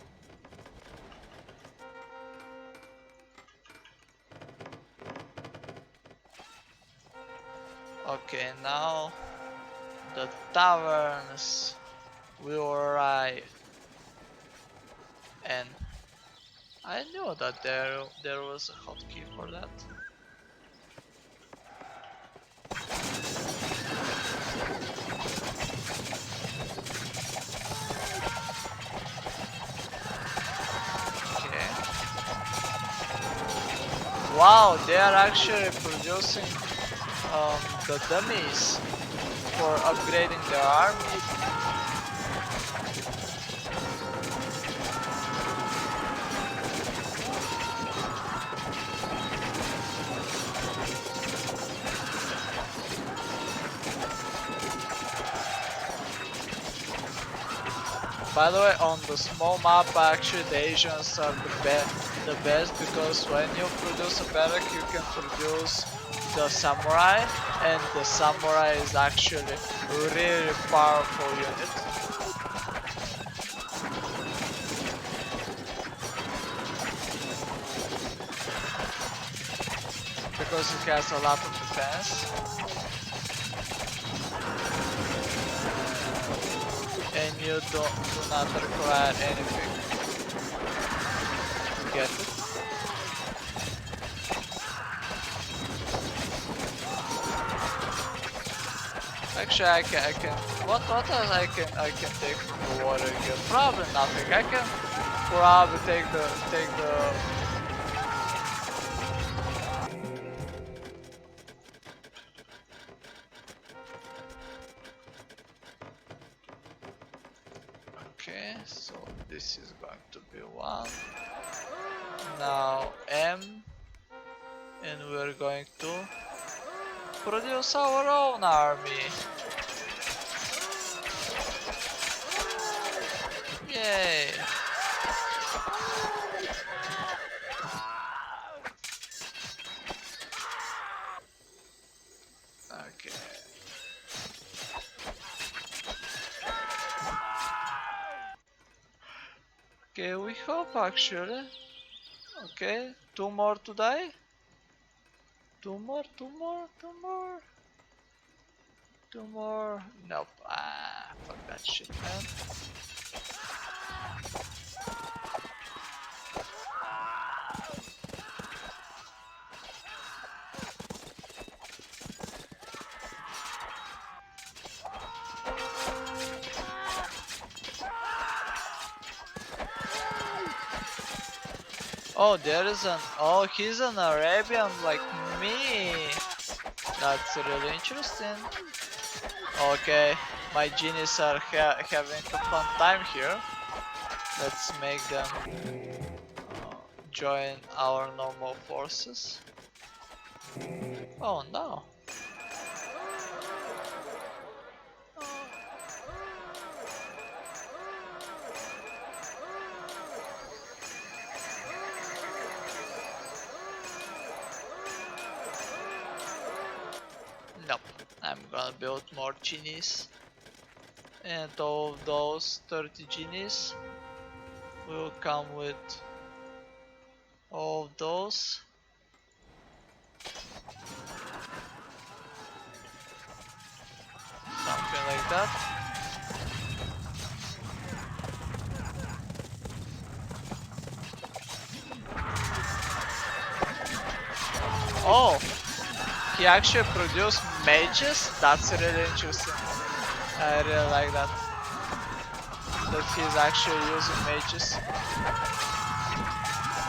Okay, now the taverns will arrive, and I knew that there was a hotkey for that. Okay. Wow, they are actually producing the dummies for upgrading their army. By the way, on the small map, actually the Asians are the best, because when you produce a barrack, you can produce the samurai, and the samurai is actually a really powerful unit. Because it has a lot of defense. And you do not require anything to get it. Actually, I can. What else I can take from the water here? Probably nothing. I can probably take the. Okay, so this is going to be one. Now M, and we're going to produce our own army. Yay! Okay. Okay, we hope actually. Okay, two more to die. Two more. Nope. Ah, fuck that shit, man. Oh, there is an. Oh, he's an Arabian like me. That's really interesting. Okay, my genies are having a fun time here. Let's make them join our normal forces. Oh no. Nope. I'm gonna build more genies. And all of those 30 genies will come with all of those. Something like that. Oh! He actually produced mages? That's really interesting. I really like that. That he's actually using mages.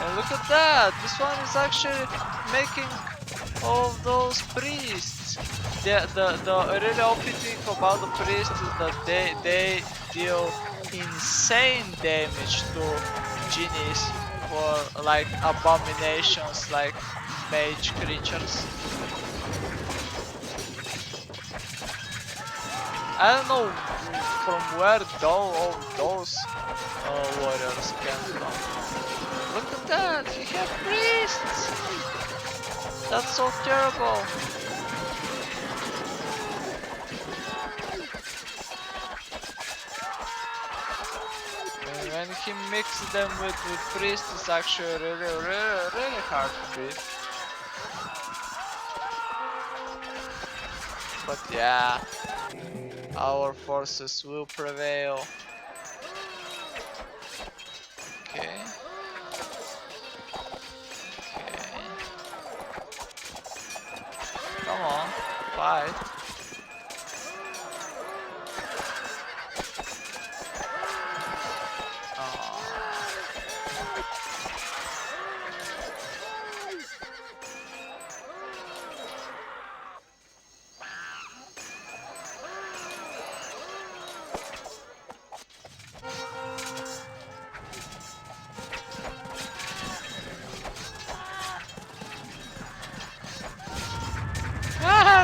And look at that! This one is actually making all of those priests. The really OP thing about the priests is that they deal insane damage to genies for like abominations like mage creatures. I don't know from where all those warriors came from. Look at that! He has priests! That's so terrible! And when he mixes them with priests, it's actually really hard to beat. But yeah, our forces will prevail. Okay. Okay. Come on, fight.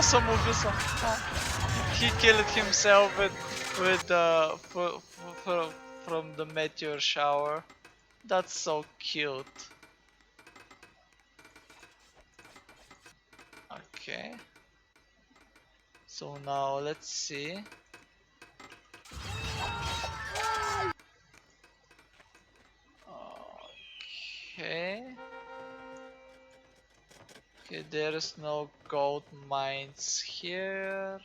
Самоубийство. He killed himself with from the meteor shower. That's so cute. Okay. So now let's see. Okay. Okay, there's no gold mines here.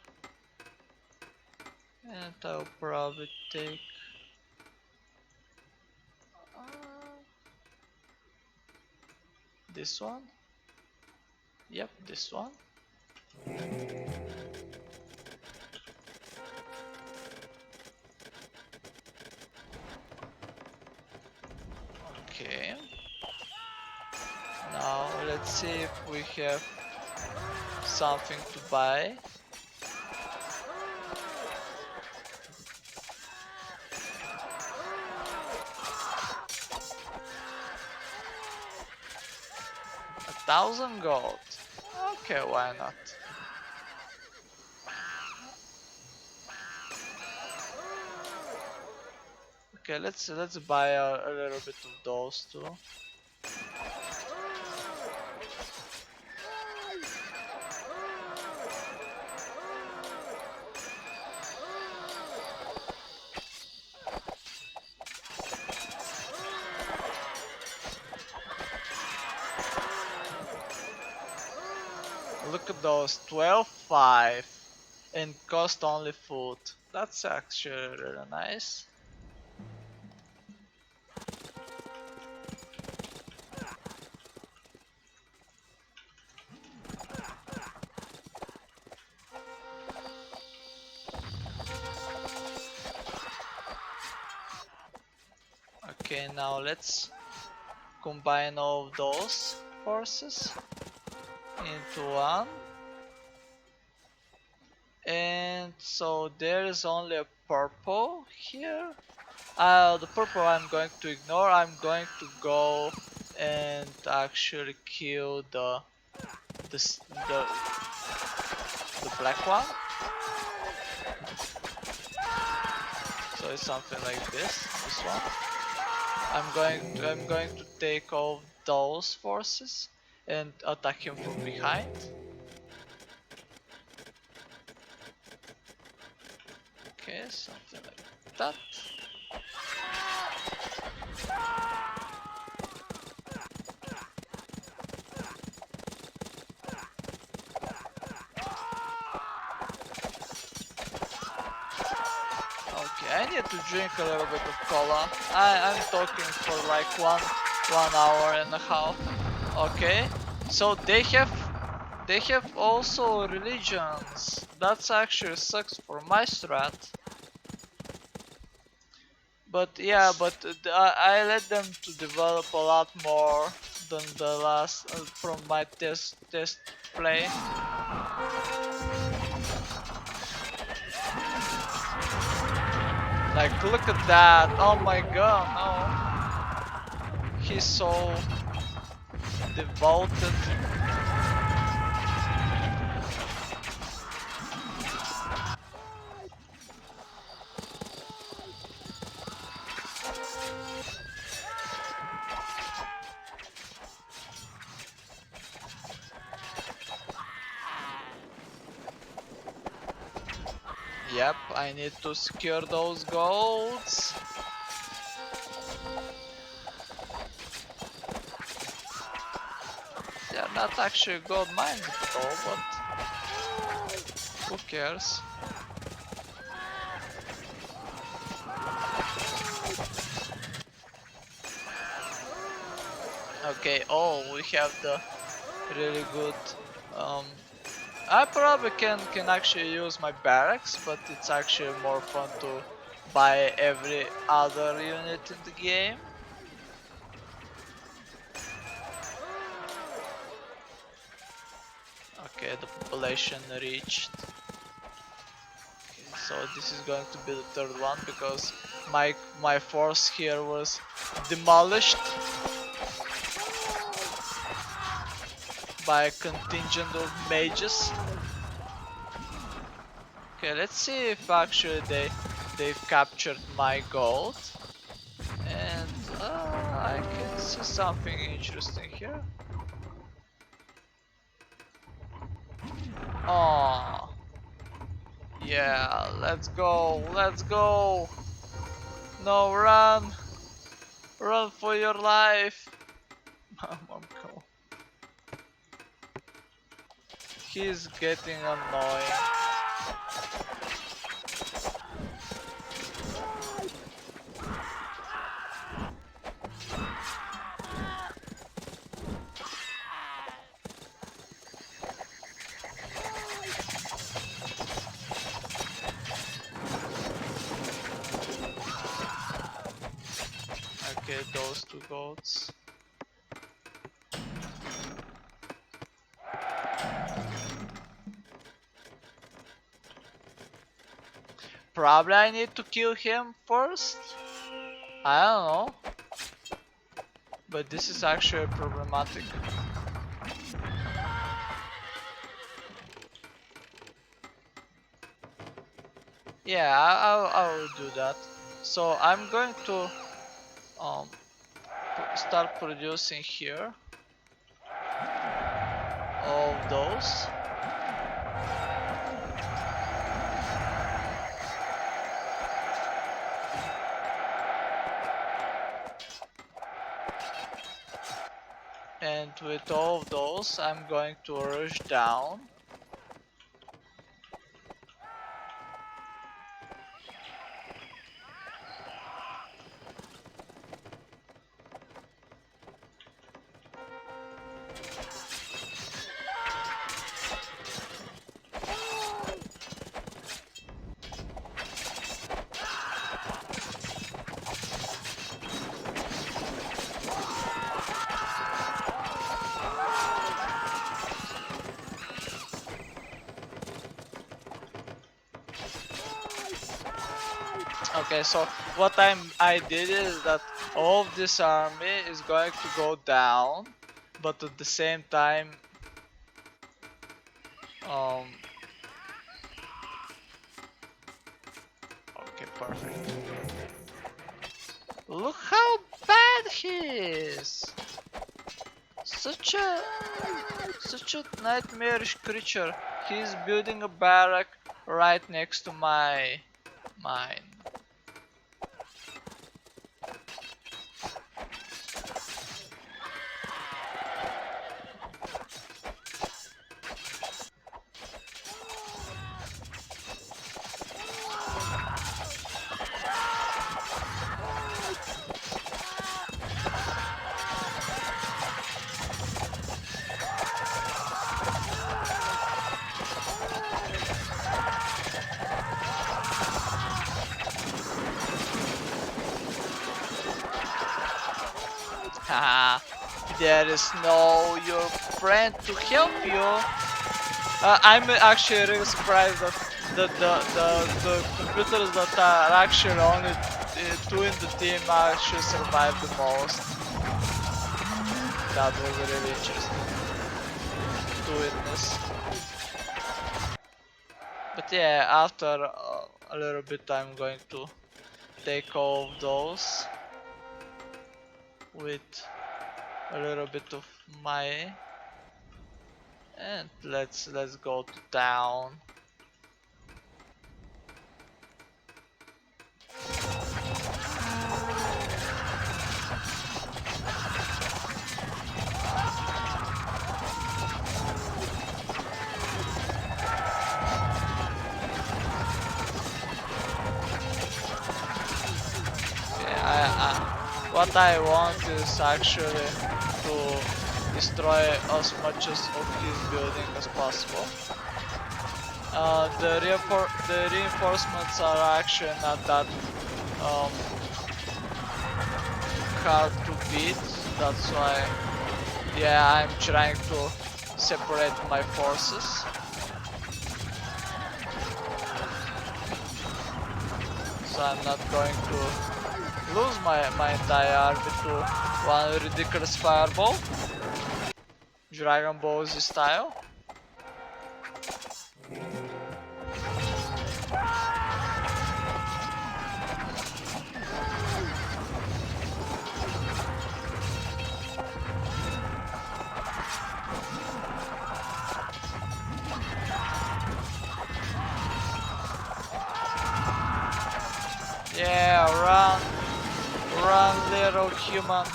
And I'll probably take this one. Yep, this one. Okay. Now let's see if we have something to buy. A 1,000 gold. Okay, why not? Okay, let's buy a little bit of those too. Look at those, 12.5 and cost only food. That's actually really nice. Okay, now let's combine all of those forces into one. And so there is only a purple here. The purple I'm going to ignore. I'm going to go and actually kill the s- the black one. So it's something like this one. I'm going to take all those forces and attack him from behind. Okay, something like that. Okay, I need to drink a little bit of cola. I'm talking for like 1 hour and a half. Okay, so they have also religions. That's actually sucks for my strat. But yeah, but I let them to develop a lot more than the last from my test play. Like look at that! Oh my god, no! He's so devoted. Yep, I need to secure those golds. They're not actually gold mines at all, but who cares? Okay, oh, we have the really good. Um, I probably can actually use my barracks, but it's actually more fun to buy every other unit in the game. Okay, the population reached. Okay, so this is going to be the third one because my force here was demolished by a contingent of mages. Okay, let's see if actually they've captured my gold. And I can see something interesting here. Oh, yeah, let's go, let's go. No, run, run for your life. Uncle. He's getting annoying. Okay, those two goats. Probably I need to kill him first. I don't know. But this is actually problematic. Yeah, I will do that. So I'm going to um, start producing here all of those. And with all of those, I'm going to rush down. Okay, so what I did is that all of this army is going to go down, but at the same time, um, okay, perfect. Look how bad he is. Such a nightmarish creature. He's building a barrack right next to my mine. Haha, there is no your friend to help you. I'm actually really surprised that the computers that are actually only two in the team actually survived the most. That was really interesting to witness. But yeah, after a little bit I'm going to take all of those with a little bit of my, and let's go to town. What I want is actually to destroy as much of his building as possible. The reinforcements are actually not that um, hard to beat. That's why, yeah, I'm trying to separate my forces. So I'm not going to lose my entire army to one ridiculous fireball. Dragon Ball Z style. Yeah, run little human.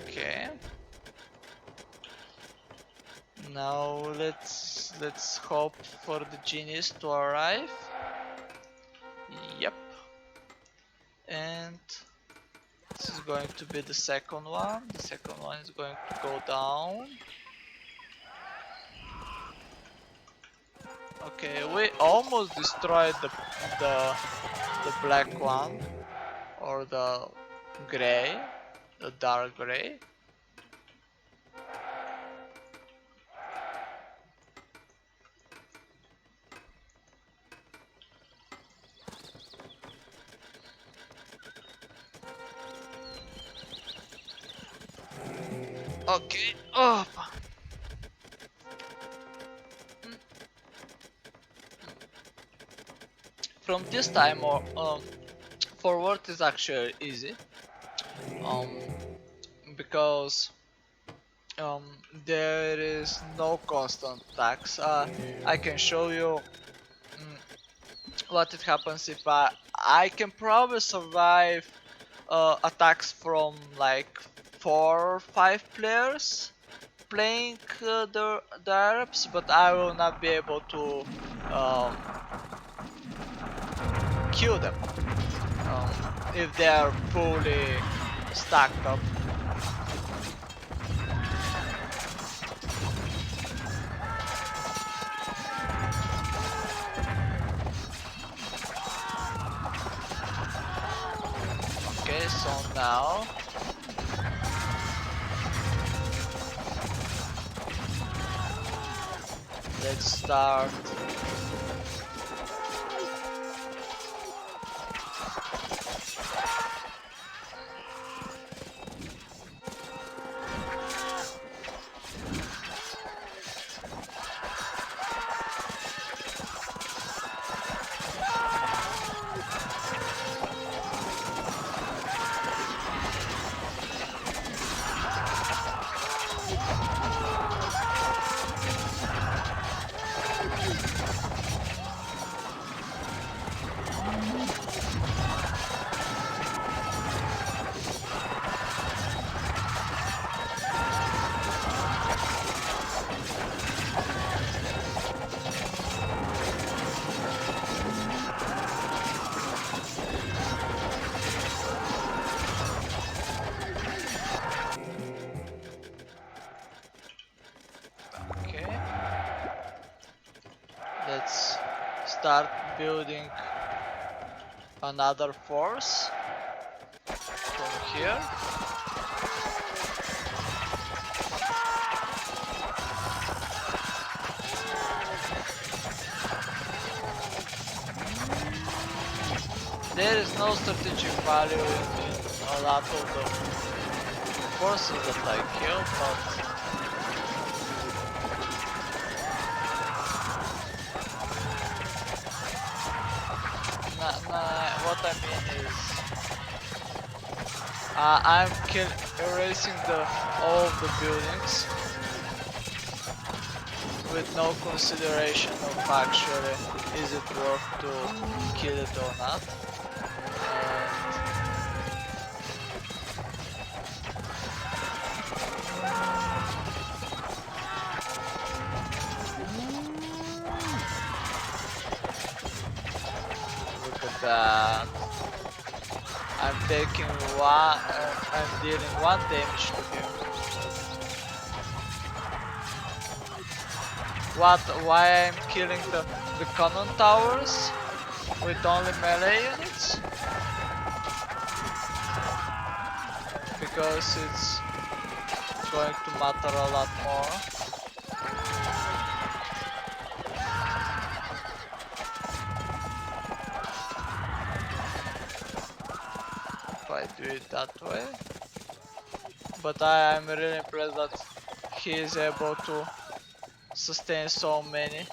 Okay. Now let's hope for the genius to arrive. Yep. And this is going to be the second one. The second one is going to go down. Okay, we almost destroyed the the black one, or the gray, the dark gray. Okay, up. From this time or forward is actually easy, um, because um, there is no constant attacks. I can show you what it happens if I can probably survive attacks from like 4 or 5 players playing the Arabs, but I will not be able to um, kill them um, if they are fully stacked up. Okay, so now let's start. Okay, let's start building another force from here. There is no strategic value in a lot of the forces that I kill, but what I mean is I'm erasing all of the buildings with no consideration of actually is it worth to kill it or not. Look at that. I'm taking one, I'm dealing 1 damage to him. Why I'm killing the cannon towers with only melee units? Because it's going to matter a lot more. If I do it that way. But I am really impressed that he is able to sustain so many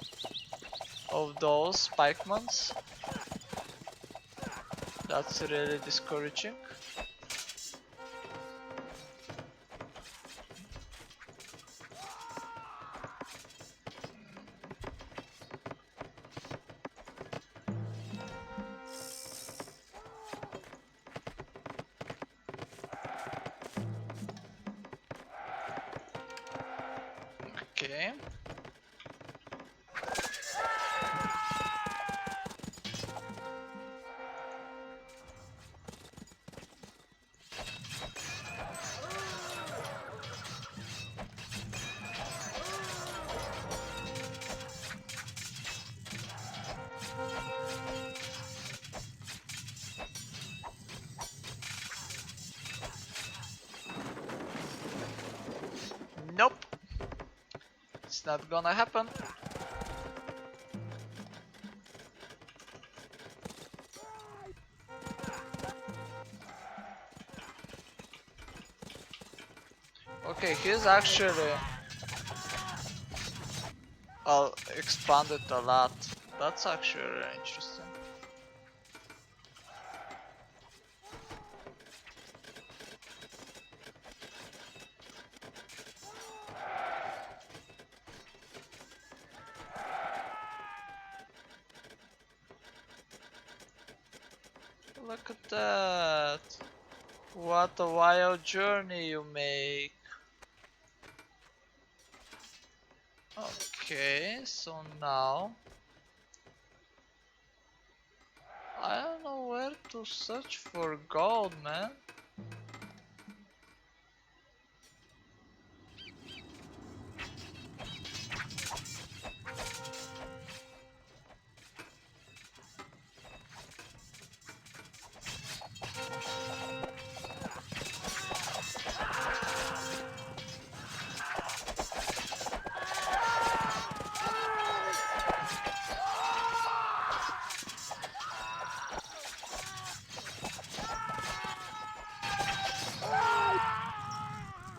of those spikemans. That's really discouraging. Okay. Nope. It's not gonna happen. Okay, he's actually expanded a lot. That's actually really interesting. Look at that. What a wild journey you make. Okay, so now I don't know where to search for gold, man.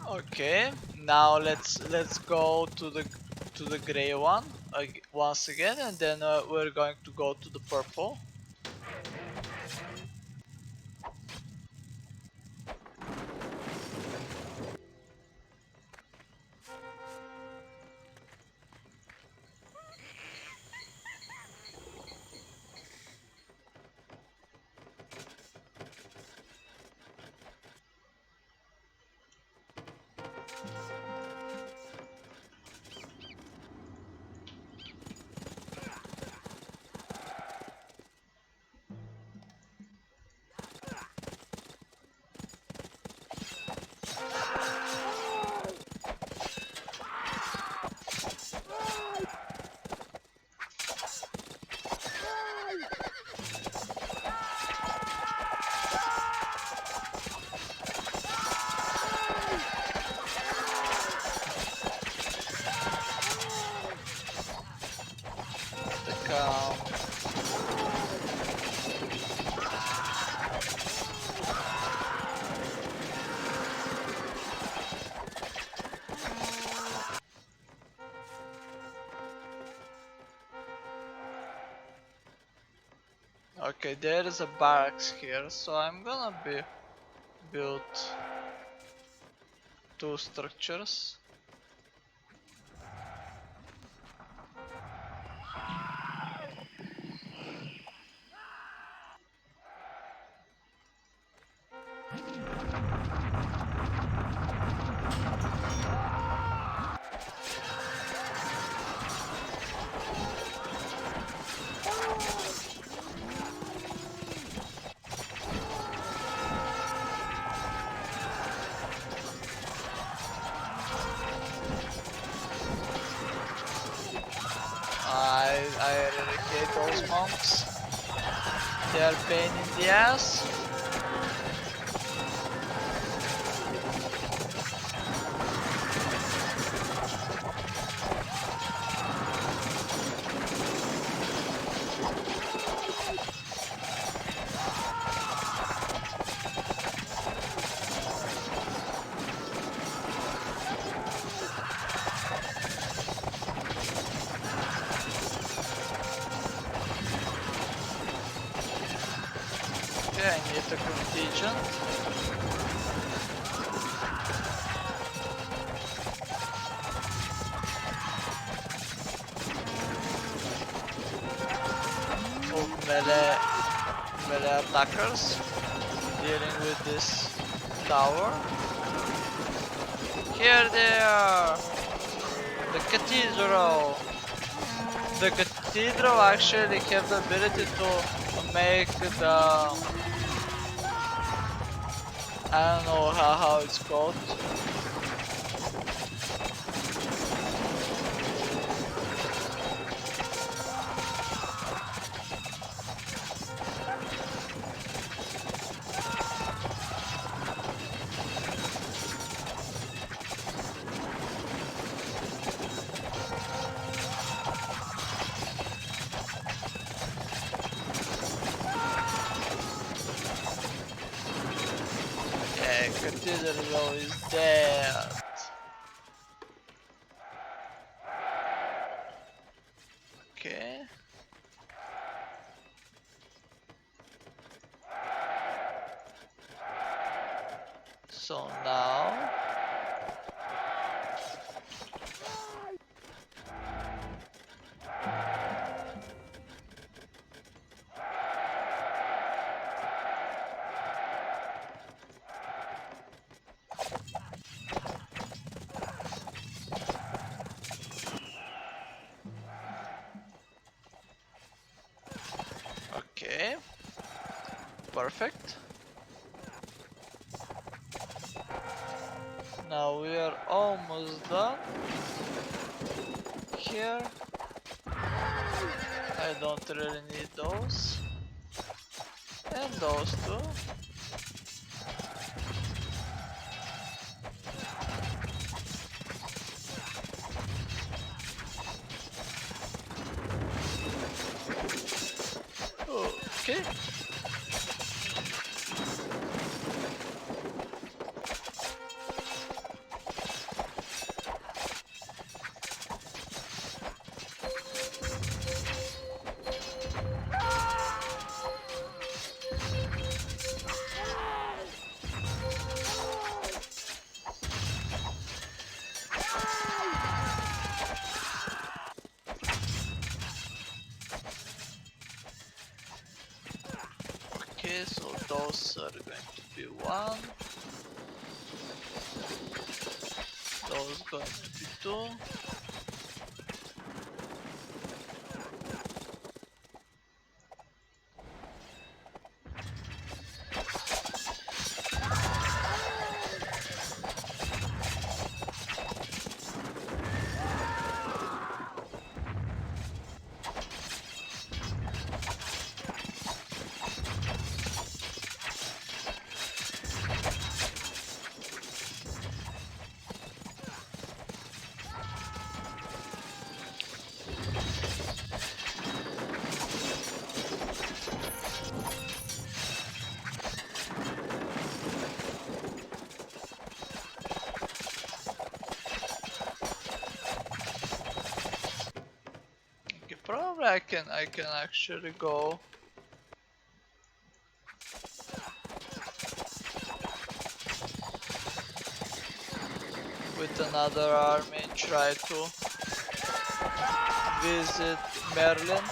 Okay, now let's go to the gray one once again, and then we're going to go to the purple. The Okay, there is a barracks here, so I'm gonna build two structures. I really hate those monks. They are pain in the ass. Okay, I need a contingent. Of melee attackers dealing with this tower. Here they are! The cathedral! The cathedral actually have the ability to make the... I don't know how it's called. Yeah, cathedral is dead. Okay. So now Perfect. Now we are almost done. Here. I don't really need those. And those two. Okay. Okay, so those are going to be one. Those going to be two. Okay, probably I can actually go with another army and try to visit Merlin.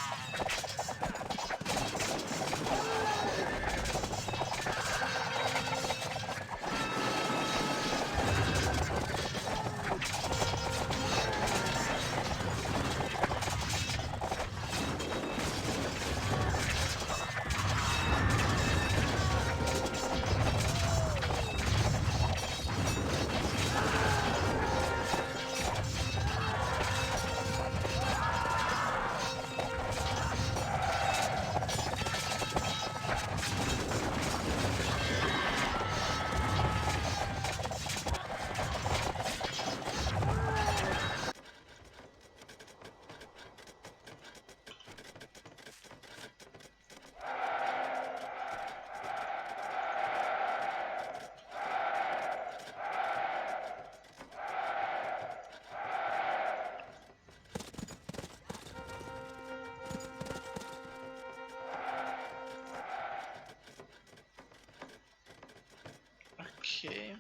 Okay.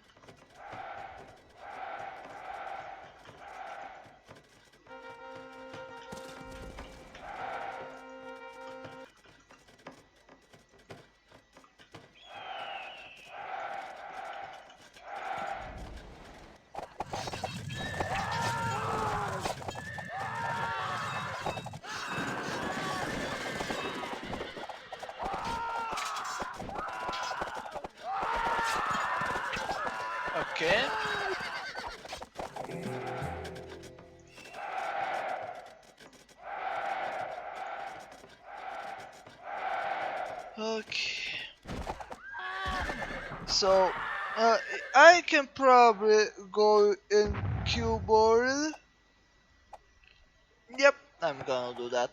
Okay. Okay. So, I can probably go in keyboard. Yep, I'm gonna do that.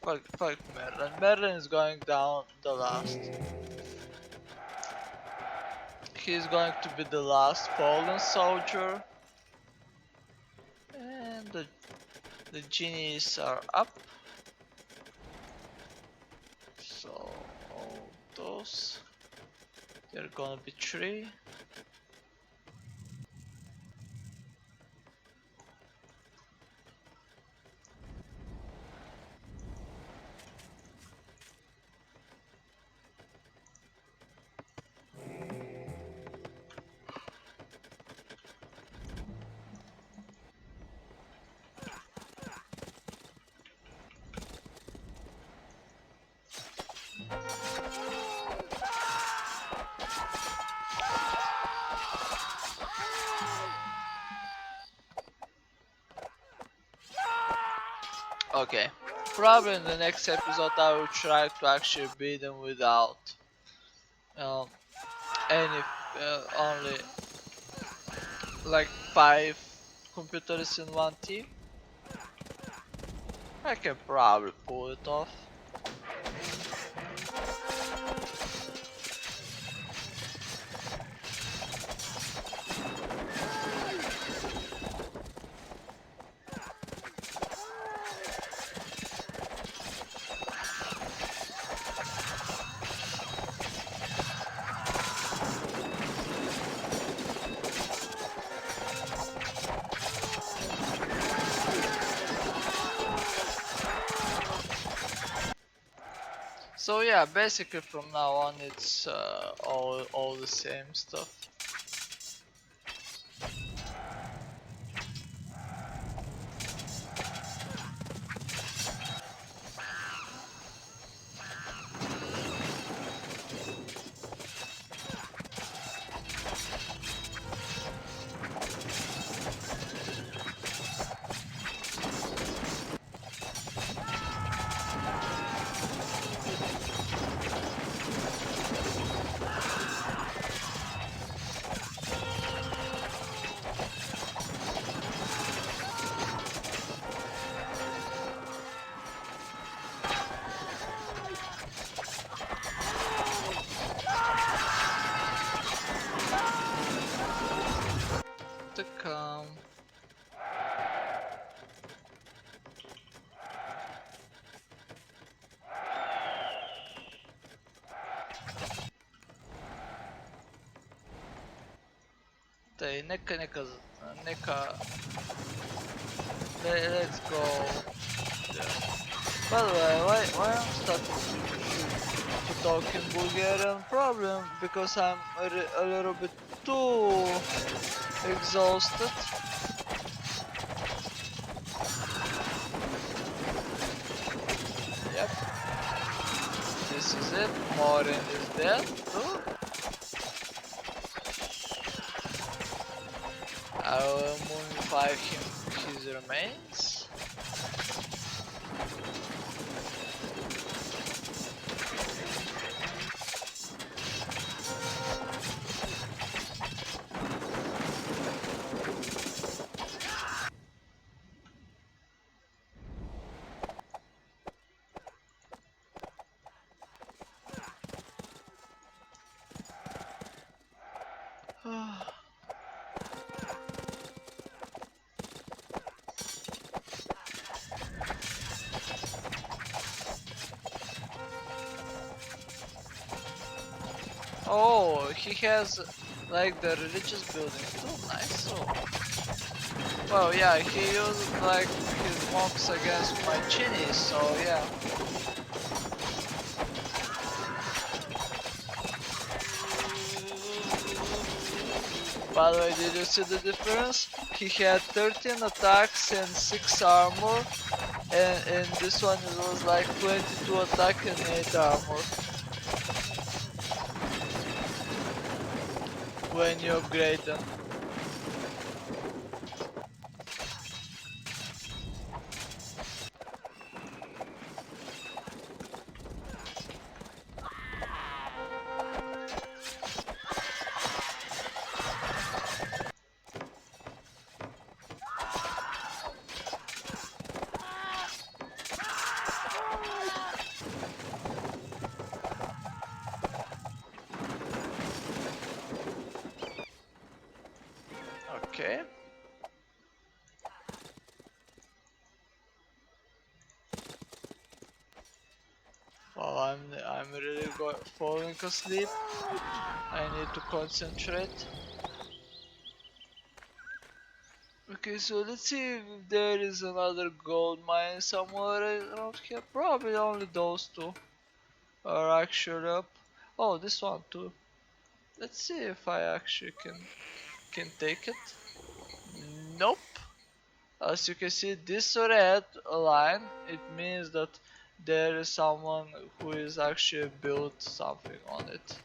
Fuck Merlin. Merlin is going down the last. He's going to be the last fallen soldier. And the genies are up. So, all those. They're gonna be 3. Okay. Probably in the next episode I will try to actually beat them without um, any only like 5 computers in one team. I can probably pull it off. So yeah, basically from now on it's all the same stuff. To come. Tai neka. Let's go. Yeah. By the way, why I'm starting to talk in Bulgarian? Problem because I'm a little bit too exhausted. Yep, this is it. Morin is dead too. I will mummify his remains. Oh, he has like the religious building too. Nice. So, well, yeah, he used like his monks against my chinis. So yeah. By the way, did you see the difference? He had 13 attacks and 6 armor, and in this one it was like 22 attack and 8 armor. When you upgrade them. Okay. Well, I'm really falling asleep. I need to concentrate. Okay, so let's see if there is another gold mine somewhere around here. Probably only those two are actually up. Oh, this one too. Let's see if I actually can take it. Nope. As you can see, this red line, it means that there is someone who is actually built something on it.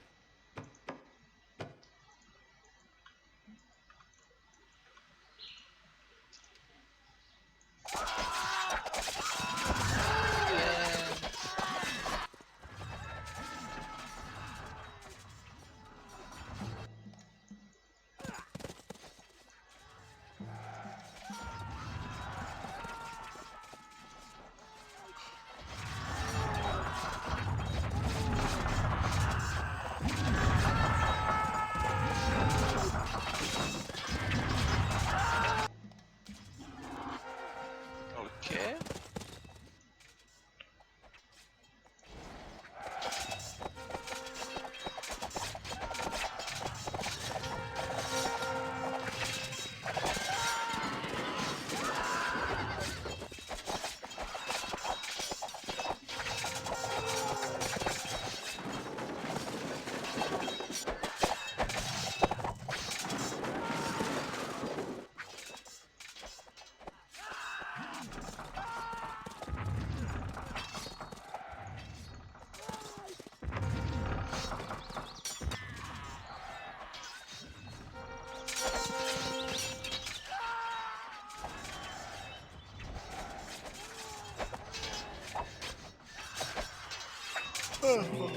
Okay.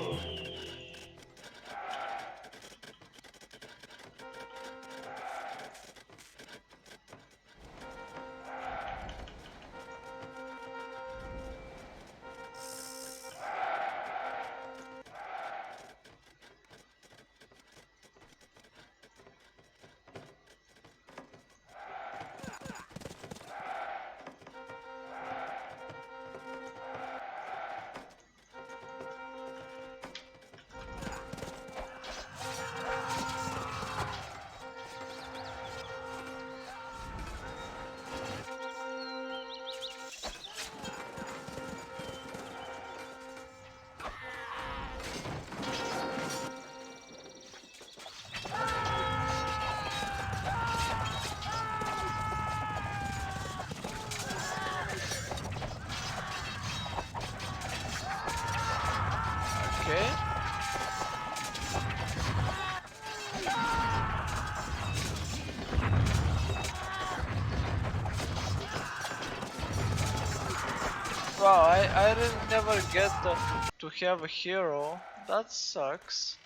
Wow, I really never get to have a hero. That sucks.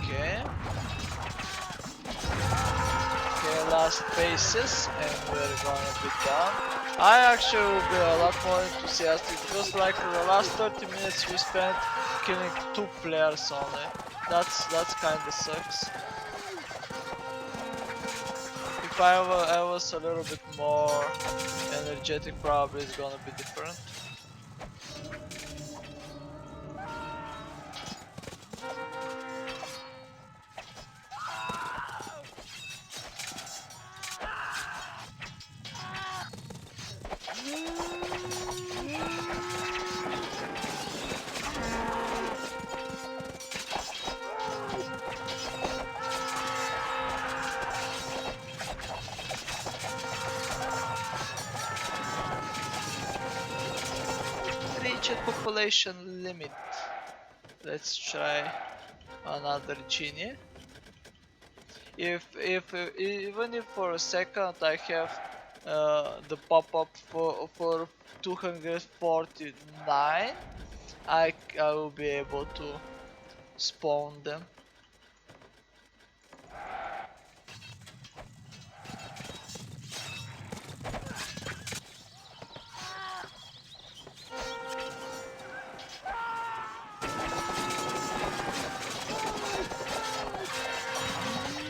Okay. Okay, last phases, and we're gonna be done. I actually will be a lot more enthusiastic because like the last 30 minutes we spent killing 2 players only. That's kinda sucks. If I was a little bit more energetic, probably it's gonna be different. Reach population limit. Let's try another genie. If even if for a second I have the pop-up for 249, I will be able to spawn them.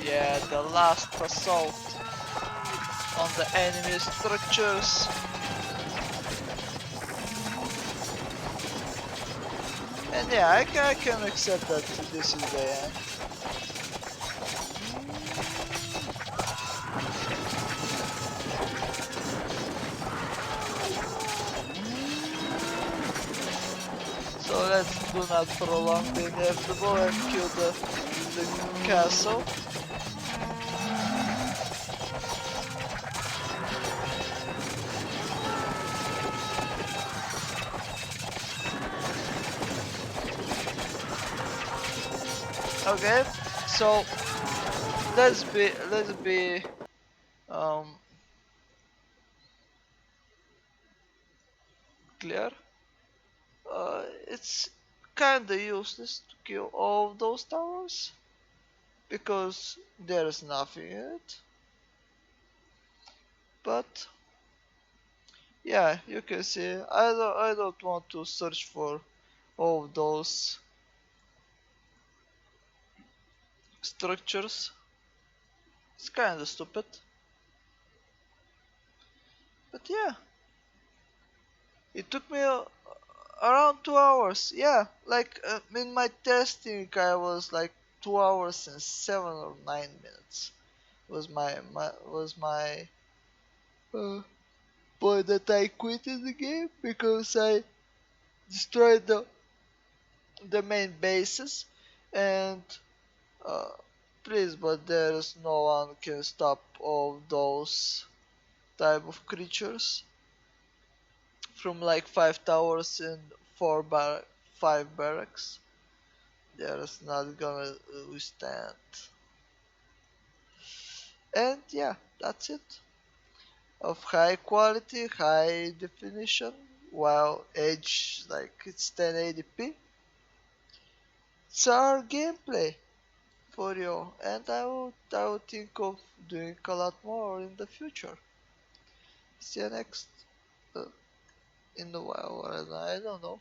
Yeah, the last assault on the enemy structures. And yeah, I can accept that this is the end. So let's do not prolong the inevitable and kill the castle. Okay, so let's be um clear. It's kinda useless to kill all of those towers because there is nothing in it. But yeah, you can see I don't want to search for all of those structures. It's kinda stupid. But yeah, it took me around 2 hours. Yeah, like in my testing, I was like 2 hours and 7 or 9 minutes. Was my uh, point that I quit in the game because I destroyed the main bases and uh, please, but there's no one can stop all those type of creatures from like 5 towers and five barracks. There's not gonna withstand. And yeah, that's it. Of high quality, high definition, while edge like it's 1080p. Tzar gameplay for you, and I will think of doing a lot more in the future. See you next uh, in a while, or I don't know.